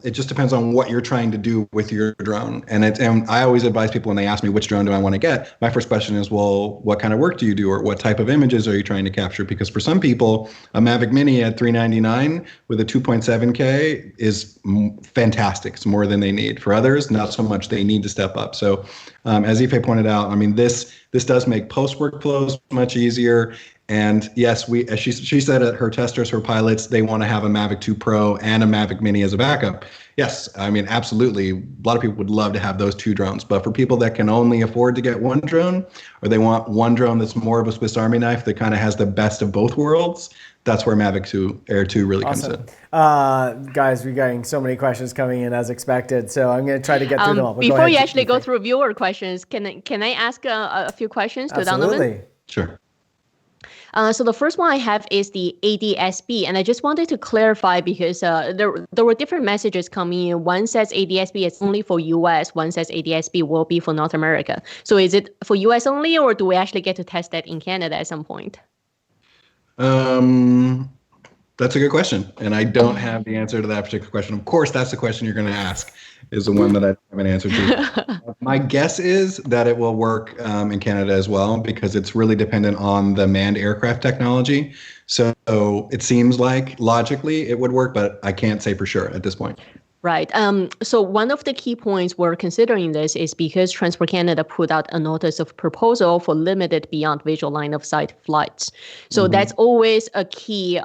it just depends on what you're trying to do with your drone. And I always advise people when they ask me which drone do I want to get, my first question is, well, what kind of work do you do, or what type of images are you trying to capture? Because for some people, a Mavic Mini at $399 with a 2.7K is fantastic. It's more than they need. For others, not so much. They need to step up. So as Yifei pointed out, I mean, this does make post workflows much easier. And yes, as she said, at her testers, her pilots, they want to have a Mavic 2 Pro and a Mavic Mini as a backup. Yes, I mean, absolutely. A lot of people would love to have those two drones. But for people that can only afford to get one drone, or they want one drone that's more of a Swiss Army knife that kind of has the best of both worlds, that's where Mavic Air 2 really comes in. Guys, we're getting so many questions coming in as expected, so I'm going to try to get through them all. Before you actually go through viewer questions, can I ask a few questions to Donovan? Absolutely. Sure. So the first one I have is the ADS-B, and I just wanted to clarify because there were different messages coming in. One says ADS-B is only for US, one says ADS-B will be for North America. So is it for US only, or do we actually get to test that in Canada at some point? That's a good question, and I don't have the answer to that particular question. Of course, that's the question you're going to ask, is the one that I have an answer to. My guess is that it will work in Canada as well, because it's really dependent on the manned aircraft technology. So it seems like logically it would work, but I can't say for sure at this point. Right. So one of the key points we're considering this is because Transport Canada put out a notice of proposal for limited beyond visual line of sight flights. So that's always a key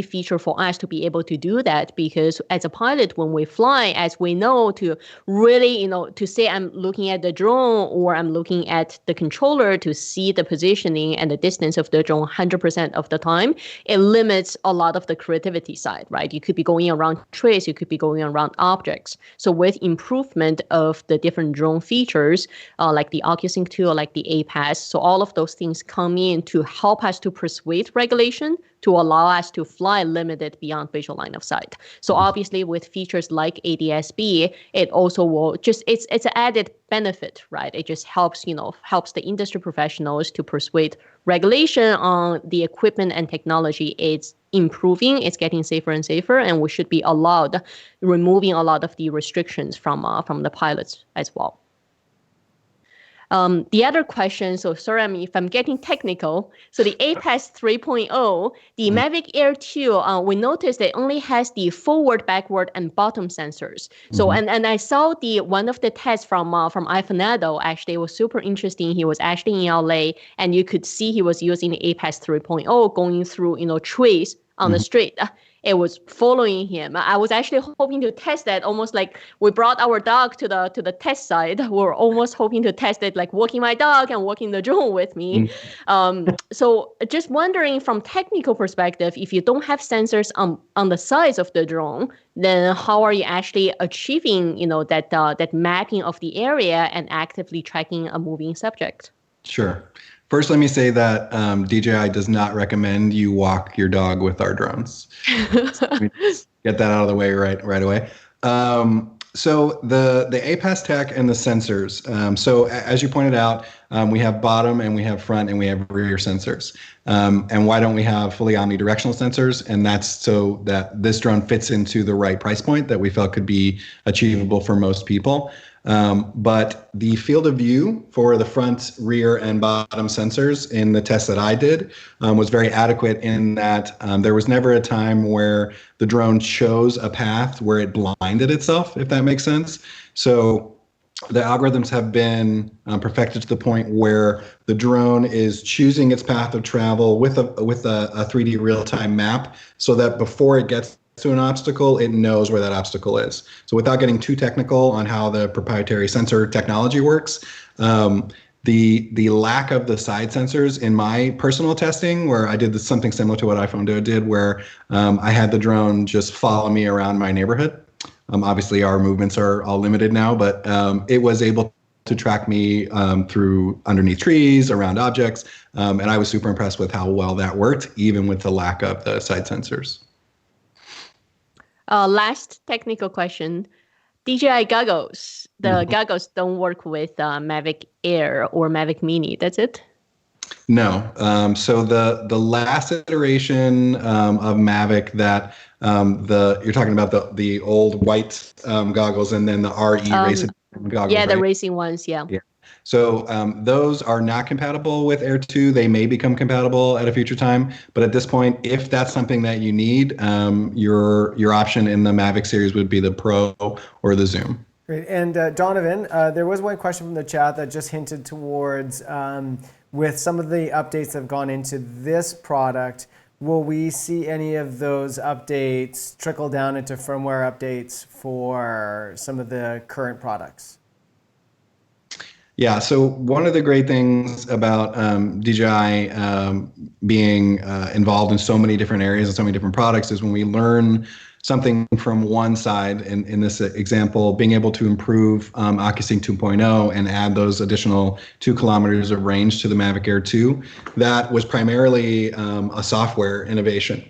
feature for us to be able to do that, because as a pilot, when we fly, as we know, to really, to say I'm looking at the drone or I'm looking at the controller to see the positioning and the distance of the drone 100% of the time, it limits a lot of the creativity side, right? You could be going around trees, you could be going around objects. So with improvement of the different drone features, like the OcuSync 2 or like the APAS, so all of those things come in to help us to persuade regulation to allow us to fly limited beyond visual line of sight. So obviously with features like ADS-B, it also will just, it's an added benefit, right? It just helps, helps the industry professionals to persuade regulation on the equipment and technology. It's improving, it's getting safer and safer, and we should be allowed removing a lot of the restrictions from the pilots as well. The other question, so sorry if I'm getting technical. So the APAS 3.0, the Mavic Air 2, we noticed it only has the forward, backward, and bottom sensors. So and I saw one of the tests from Ifanado. Actually, it was super interesting. He was actually in LA, and you could see he was using the APAS 3.0 going through trees on the street. It was following him. I was actually hoping to test that, almost like we brought our dog to the test site. We were almost hoping to test it, like walking my dog and walking the drone with me. So just wondering from technical perspective, if you don't have sensors on the sides of the drone, then how are you actually achieving that mapping of the area and actively tracking a moving subject? Sure. First, let me say that DJI does not recommend you walk your dog with our drones. Get that out of the way right away. So the APAS tech and the sensors. So as you pointed out, we have bottom and we have front and we have rear sensors. And why don't we have fully omnidirectional sensors? And that's so that this drone fits into the right price point that we felt could be achievable for most people. But the field of view for the front, rear, and bottom sensors in the test that I did was very adequate in that there was never a time where the drone chose a path where it blinded itself, if that makes sense. So the algorithms have been perfected to the point where the drone is choosing its path of travel with a 3D real-time map, so that before it gets to an obstacle, it knows where that obstacle is. So without getting too technical on how the proprietary sensor technology works, the lack of the side sensors in my personal testing, where I did something similar to what iPhone did, where I had the drone just follow me around my neighborhood. Obviously, our movements are all limited now, but it was able to track me through underneath trees, around objects, and I was super impressed with how well that worked, even with the lack of the side sensors. Last technical question. DJI goggles. The goggles don't work with Mavic Air or Mavic Mini. That's it? No. So the last iteration of Mavic that you're talking about the old white goggles and then the RE racing goggles. Yeah, the right? racing ones. Yeah. So those are not compatible with Air 2. They may become compatible at a future time, but at this point, if that's something that you need, your option in the Mavic series would be the Pro or the Zoom. Great. And Donovan, there was one question from the chat that just hinted towards, with some of the updates that have gone into this product, will we see any of those updates trickle down into firmware updates for some of the current products? Yeah, so one of the great things about DJI being involved in so many different areas and so many different products is when we learn something from one side, in this example, being able to improve OcuSync 2.0 and add those additional 2 kilometers of range to the Mavic Air 2, that was primarily a software innovation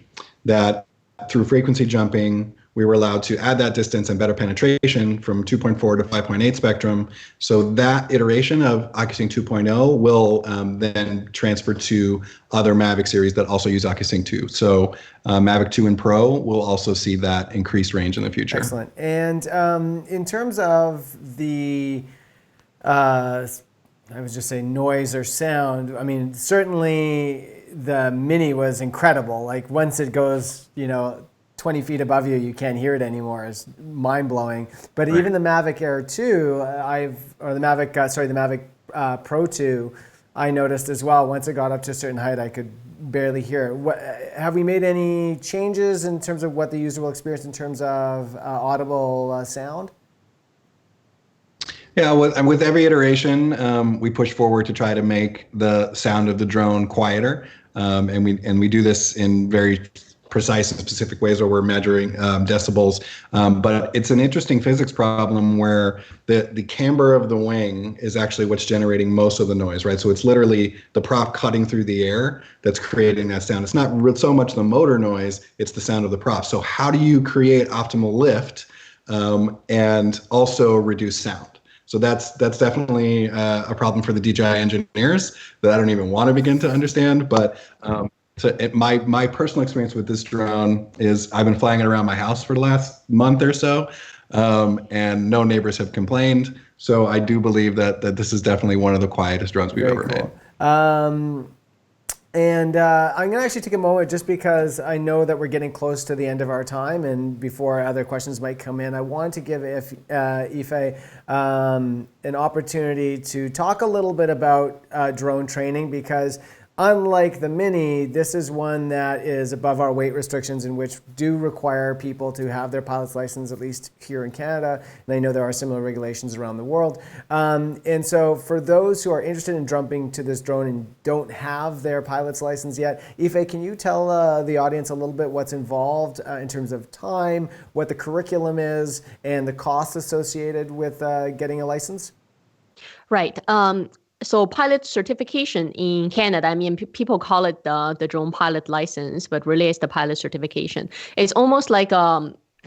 that through frequency jumping, we were allowed to add that distance and better penetration from 2.4 to 5.8 spectrum. So that iteration of OcuSync 2.0 will then transfer to other Mavic series that also use OcuSync 2. So Mavic 2 and Pro will also see that increased range in the future. Excellent. And in terms of the, I was just saying noise or sound, I mean, certainly the Mini was incredible. Like once it goes, 20 feet above you, you can't hear it anymore. It's mind-blowing. But right. Even the Mavic Air 2, the Mavic Pro 2, I noticed as well, once it got up to a certain height, I could barely hear it. Have we made any changes in terms of what the user will experience in terms of audible sound? Yeah, with every iteration, we push forward to try to make the sound of the drone quieter. And we do this in very precise and specific ways where we're measuring decibels. But it's an interesting physics problem where the camber of the wing is actually what's generating most of the noise, right? So it's literally the prop cutting through the air that's creating that sound. It's not so much the motor noise, it's the sound of the prop. So how do you create optimal lift and also reduce sound? So that's definitely a problem for the DJI engineers that I don't even want to begin to understand. But my personal experience with this drone is I've been flying it around my house for the last month or so, and no neighbors have complained. So I do believe that this is definitely one of the quietest drones we've ever made. And I'm going to actually take a moment just because I know that we're getting close to the end of our time, and before other questions might come in, I want to give Yifei an opportunity to talk a little bit about drone training, because unlike the Mini, this is one that is above our weight restrictions, in which do require people to have their pilot's license, at least here in Canada. And I know there are similar regulations around the world. And so for those who are interested in jumping to this drone and don't have their pilot's license yet, Yifei, can you tell the audience a little bit what's involved in terms of time, what the curriculum is, and the costs associated with getting a license? Right. So pilot certification in Canada, I mean, people call it the drone pilot license, but really it's the pilot certification. It's almost like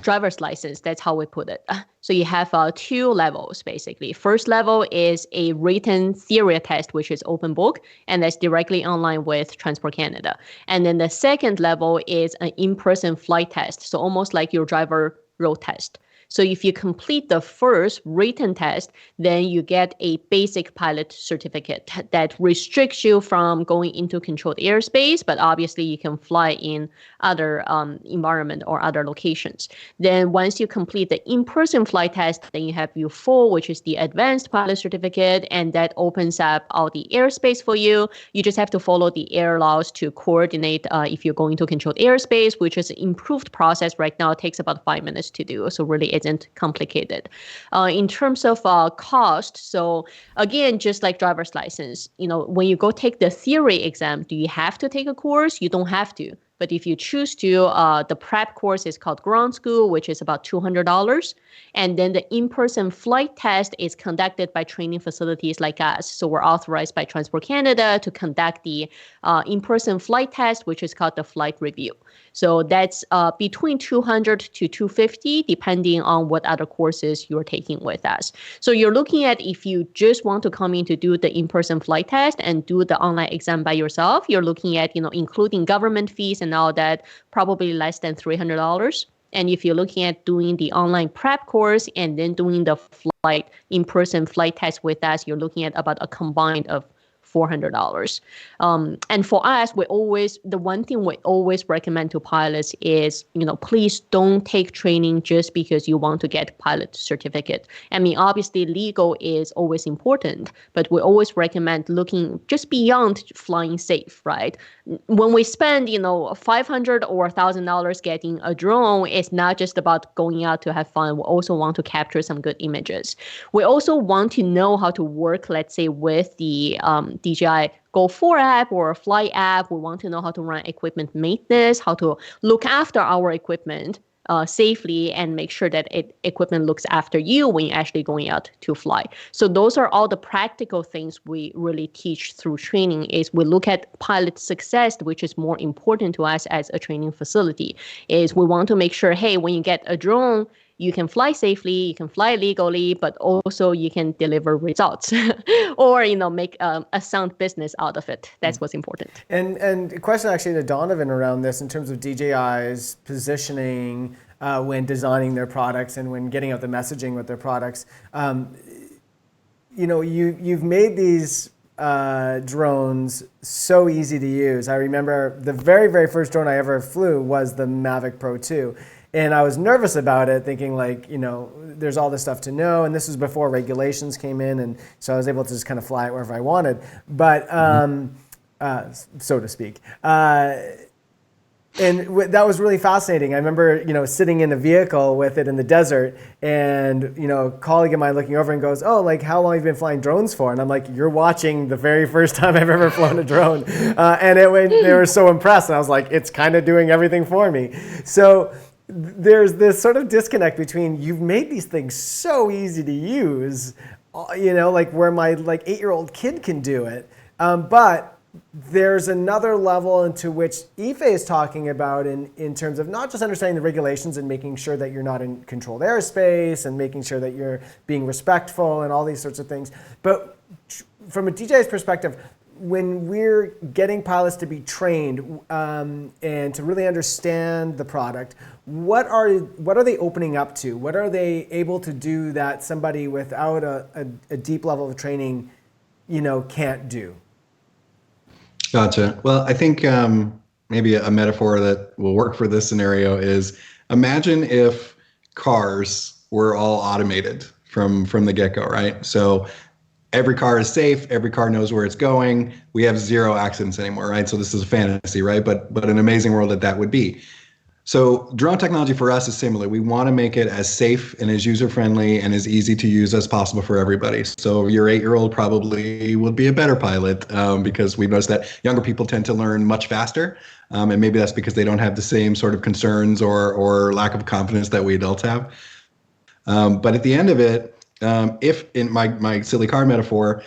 driver's license. That's how we put it. So you have 2 levels, basically. First level is a written theory test, which is open book, and that's directly online with Transport Canada. And then the second level is an in-person flight test, so almost like your driver road test. So if you complete the first written test, then you get a basic pilot certificate that restricts you from going into controlled airspace, but obviously you can fly in other environment or other locations. Then once you complete the in-person flight test, then you have your full, which is the advanced pilot certificate, and that opens up all the airspace for you. You just have to follow the air laws to coordinate if you're going to controlled airspace, which is an improved process right now. It takes about 5 minutes to do, so really isn't complicated. In terms of cost, so again, just like driver's license, when you go take the theory exam, do you have to take a course? You don't have to. But if you choose to, the prep course is called Ground School, which is about $200. And then the in-person flight test is conducted by training facilities like us. So we're authorized by Transport Canada to conduct the in-person flight test, which is called the flight review. So that's between $200 to $250, depending on what other courses you're taking with us. So you're looking at, if you just want to come in to do the in-person flight test and do the online exam by yourself, you're looking at, including government fees and all that, probably less than $300. And if you're looking at doing the online prep course and then doing the in-person flight test with us, you're looking at about a combined of $400. And for us, the one thing we always recommend to pilots is, please don't take training just because you want to get pilot certificate. I mean, obviously legal is always important, but we always recommend looking just beyond flying safe, right? When we spend, $500 or $1,000 getting a drone, it's not just about going out to have fun. We also want to capture some good images. We also want to know how to work, let's say, with the DJI Go 4 app or a Fly app. We want to know how to run equipment maintenance, how to look after our equipment safely, and make sure that equipment looks after you when you're actually going out to fly. So those are all the practical things we really teach through training. Is we look at pilot success, which is more important to us as a training facility. Is we want to make sure, hey, when you get a drone, you can fly safely, you can fly legally, but also you can deliver results or, make a sound business out of it. That's what's important. And a question actually to Donovan around this in terms of DJI's positioning when designing their products and when getting out the messaging with their products. You've made these drones so easy to use. I remember the very, very first drone I ever flew was the Mavic Pro 2. And I was nervous about it, thinking there's all this stuff to know. And this was before regulations came in. And so I was able to just kind of fly it wherever I wanted, but so to speak. And that was really fascinating. I remember, sitting in a vehicle with it in the desert, and a colleague of mine looking over and goes, "Oh, how long have you been flying drones for?" And I'm like, "You're watching the very first time I've ever flown a drone." And they were so impressed, and I was like, "It's kind of doing everything for me." So there's this sort of disconnect between, you've made these things so easy to use, where my 8-year-old kid can do it, but there's another level into which Yifei is talking about in terms of not just understanding the regulations and making sure that you're not in controlled airspace and making sure that you're being respectful and all these sorts of things, but from a DJI's perspective, when we're getting pilots to be trained and to really understand the product, what are they opening up to? What are they able to do that somebody without a deep level of training, can't do? Gotcha. Well, I think maybe a metaphor that will work for this scenario is, imagine if cars were all automated from the get-go, right? So every car is safe. Every car knows where it's going. We have 0 accidents anymore, right? So this is a fantasy, right? But an amazing world that would be. So drone technology for us is similar. We want to make it as safe and as user-friendly and as easy to use as possible for everybody. So your 8-year-old probably would be a better pilot because we've noticed that younger people tend to learn much faster. And maybe that's because they don't have the same sort of concerns or lack of confidence that we adults have. But at the end of it, if in my silly car metaphor,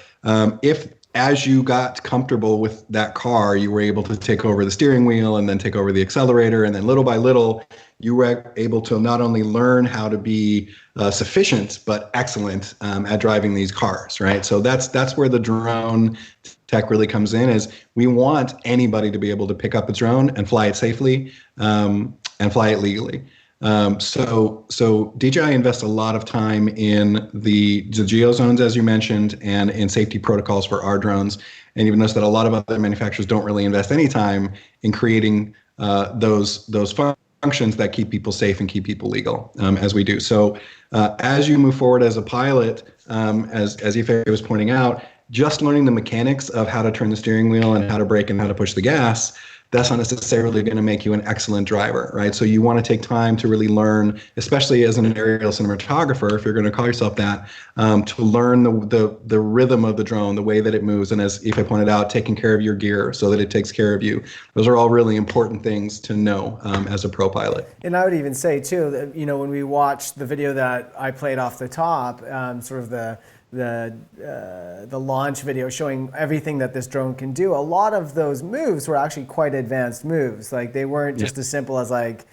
if as you got comfortable with that car, you were able to take over the steering wheel and then take over the accelerator. And then little by little, you were able to not only learn how to be sufficient, but excellent at driving these cars, right? So that's where the drone tech really comes in, is we want anybody to be able to pick up a drone and fly it safely and fly it legally. So DJI invests a lot of time in the geo zones, as you mentioned, and in safety protocols for our drones. And you've noticed that a lot of other manufacturers don't really invest any time in creating those functions that keep people safe and keep people legal, as we do. So as you move forward as a pilot, as Yifei was pointing out, just learning the mechanics of how to turn the steering wheel and how to brake and how to push the gas, that's not necessarily going to make you an excellent driver, right? So you want to take time to really learn, especially as an aerial cinematographer, if you're going to call yourself that, to learn the rhythm of the drone, the way that it moves, and as Yifei pointed out, taking care of your gear so that it takes care of you. Those are all really important things to know as a pro pilot. And I would even say too that, you know, when we watched the video that I played off the top, sort of the launch video showing everything that this drone can do, a lot of those moves were actually quite advanced moves. Like they weren't just as simple as like,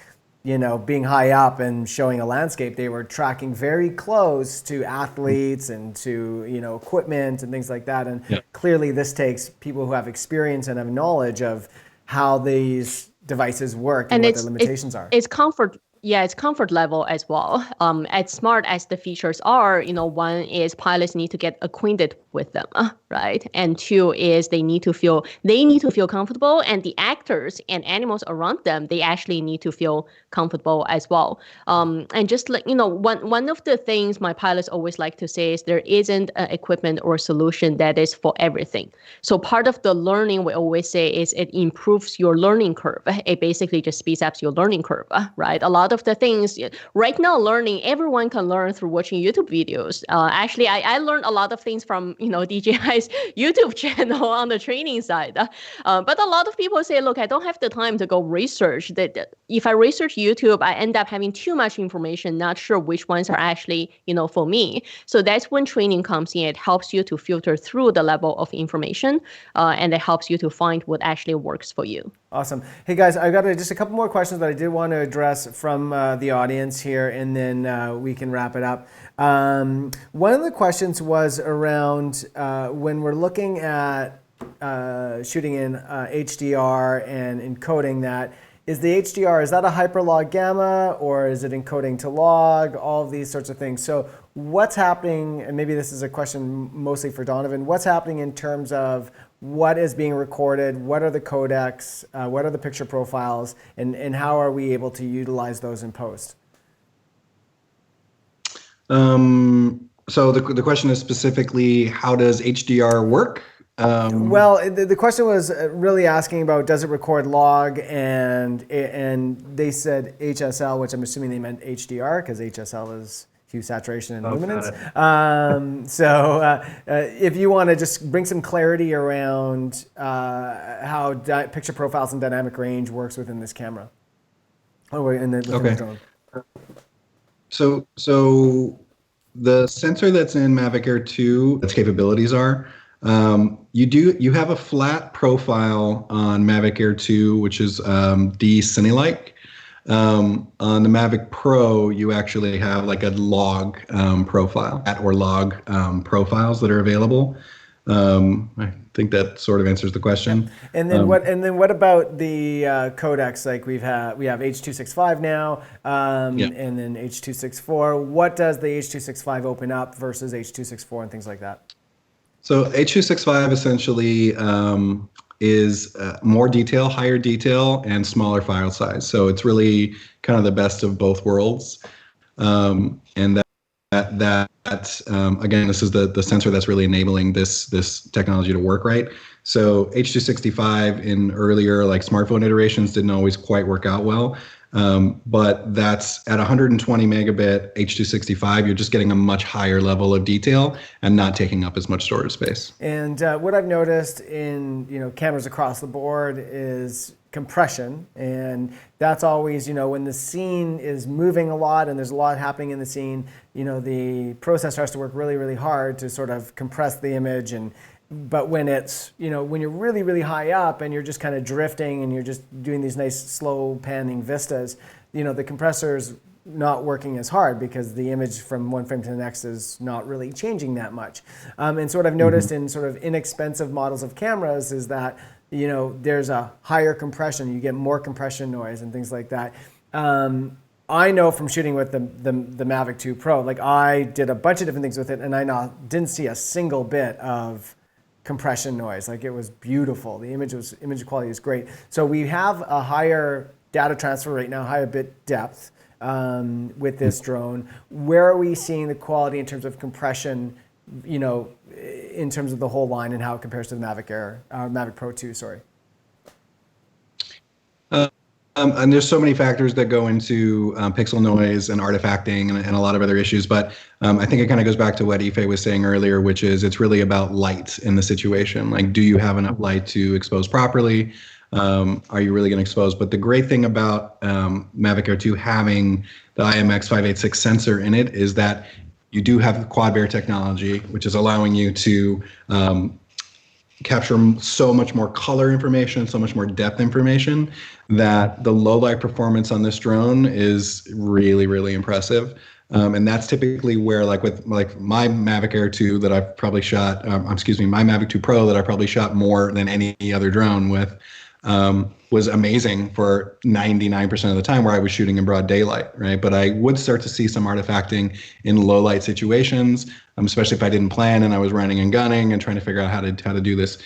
you know, being high up and showing a landscape. They were tracking very close to athletes and to, you know, equipment and things like that. And clearly this takes people who have experience and have knowledge of how these devices work and what their limitations are. It's comfort. Yeah, it's comfort level as well. As smart as the features are, you know, one is pilots need to get acquainted with them, right? And two is they need to feel comfortable, and the actors and animals around them, they actually need to feel comfortable as well. And just like, you know, one of the things my pilots always like to say is there isn't an equipment or solution that is for everything. So part of the learning we always say is it improves your learning curve. It basically just speeds up your learning curve, right? A lot of the things right now, learning, everyone can learn through watching YouTube videos. Actually, I learned a lot of things from, you know, DJI's YouTube channel on the training side. But a lot of people say, look, I don't have the time to go research. That if I research YouTube, I end up having too much information, not sure which ones are actually, you know, for me. So that's when training comes in. It helps you to filter through the level of information, and it helps you to find what actually works for you. Awesome. Hey guys, I've got just a couple more questions that I did want to address from the audience here, and then we can wrap it up. One of the questions was around when we're looking at shooting in HDR and encoding that. Is the HDR, is that a hyperlog gamma, or is it encoding to log? All of these sorts of things. So what's happening, and maybe this is a question mostly for Donovan, what's happening in terms of what is being recorded, what are the codecs, what are the picture profiles, and how are we able to utilize those in post? So the question is specifically, how does HDR work? Well, the question was really asking about, does it record log, and they said HSL, which I'm assuming they meant HDR, because HSL is hue, saturation, and luminance. So if you want to just bring some clarity around how picture profiles and dynamic range works within this camera. Within the drone. So the sensor that's in Mavic Air 2, its capabilities are, you have a flat profile on Mavic Air 2, which is D-Cine-like. On the Mavic Pro, you actually have like a log profile, or log profiles that are available. I think that sort of answers the question. And then what about the codecs? Like we have H.265 now, and then H.264. What does the H.265 open up versus H.264 and things like that? So H.265 essentially is more detail, higher detail, and smaller file size. So it's really kind of the best of both worlds. And that again, this is the sensor that's really enabling this technology to work right. So H.265 in earlier like smartphone iterations didn't always quite work out well. But that's at 120 megabit H.265, you're just getting a much higher level of detail and not taking up as much storage space. And what I've noticed in cameras across the board is compression, and that's always when the scene is moving a lot and there's a lot happening in the scene, the processor has to work really, really hard to sort of compress the image and but when it's, when you're really, really high up and you're just kind of drifting and you're just doing these nice slow panning vistas, the compressor's not working as hard because the image from one frame to the next is not really changing that much. And so what I've noticed in sort of inexpensive models of cameras is that, there's a higher compression, you get more compression noise and things like that. I know from shooting with the Mavic 2 Pro, like I did a bunch of different things with it and I didn't see a single bit of compression noise. Like it was beautiful. The image quality is great. So we have a higher data transfer rate now, higher bit depth with this drone. Where are we seeing the quality in terms of compression, in terms of the whole line and how it compares to the Mavic Air, Mavic Pro 2, sorry? And there's so many factors that go into pixel noise and artifacting and a lot of other issues. But I think it kind of goes back to what Yifei was saying earlier, which is it's really about light in the situation. Like, do you have enough light to expose properly? Are you really going to expose? But the great thing about Mavic Air 2 having the IMX586 sensor in it is that you do have the quad Bayer technology, which is allowing you to capture so much more color information, so much more depth information, that the low light performance on this drone is really, really impressive. And that's typically where, like my Mavic Air 2 that I've probably shot, my Mavic 2 Pro that I probably shot more than any other drone with, was amazing for 99% of the time where I was shooting in broad daylight, right? But I would start to see some artifacting in low light situations, especially if I didn't plan and I was running and gunning and trying to figure out how to do this.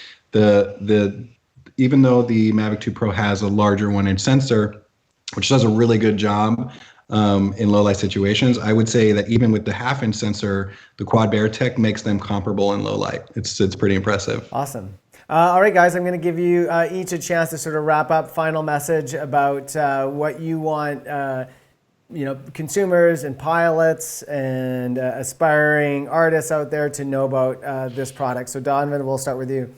Even though the Mavic 2 Pro has a larger 1-inch sensor, which does a really good job in low light situations, I would say that even with the 1/2-inch sensor, the quad Bayer tech makes them comparable in low light. It's pretty impressive. Awesome. All right, guys, I'm going to give you each a chance to sort of wrap up, final message about what you want consumers and pilots and aspiring artists out there to know about this product. So Donovan, we'll start with you.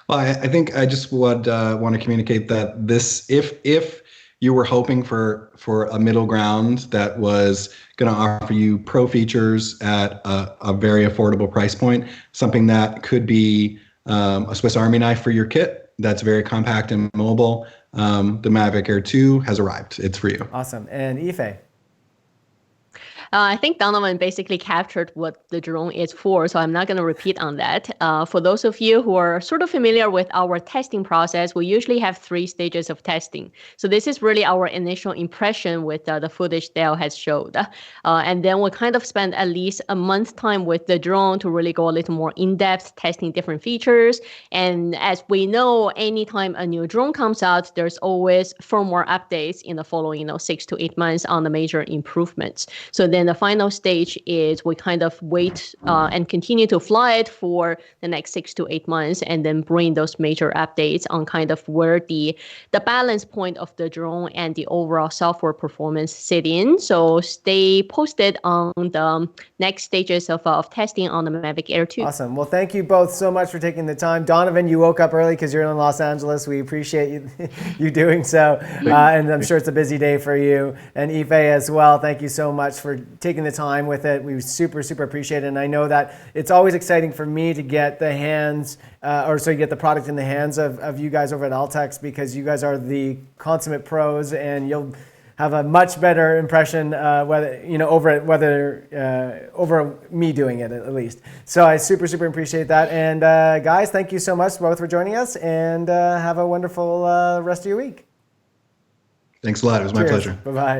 Well, I think I just would want to communicate that this, if you were hoping for a middle ground that was going to offer you pro features at a very affordable price point, something that could be a Swiss Army knife for your kit that's very compact and mobile, the Mavic Air 2 has arrived. It's for you. Awesome. And Yifei? I think Donovan basically captured what the drone is for, so I'm not going to repeat on that. For those of you who are sort of familiar with our testing process, we usually have 3 stages of testing. So this is really our initial impression with the footage Dale has showed. And then we kind of spend at least a month's time with the drone to really go a little more in-depth, testing different features. And as we know, anytime a new drone comes out, there's always firmware updates in the following 6 to 8 months on the major improvements. So then the final stage is we kind of wait and continue to fly it for the next 6 to 8 months and then bring those major updates on kind of where the balance point of the drone and the overall software performance sit in. So stay posted on the next stages of testing on the Mavic Air 2. Awesome. Well, thank you both so much for taking the time. Donovan, you woke up early because you're in Los Angeles. We appreciate you doing so. And I'm sure it's a busy day for you. And Yifei as well, thank you so much for taking the time with it. We super appreciate it. And I know that it's always exciting for me to get the get the product in the hands of you guys over at AlteX, because you guys are the consummate pros and you'll have a much better impression over me doing it at least. So I super appreciate that. And guys, thank you so much both for joining us, and have a wonderful rest of your week. Thanks a lot. It was my pleasure. Bye-bye.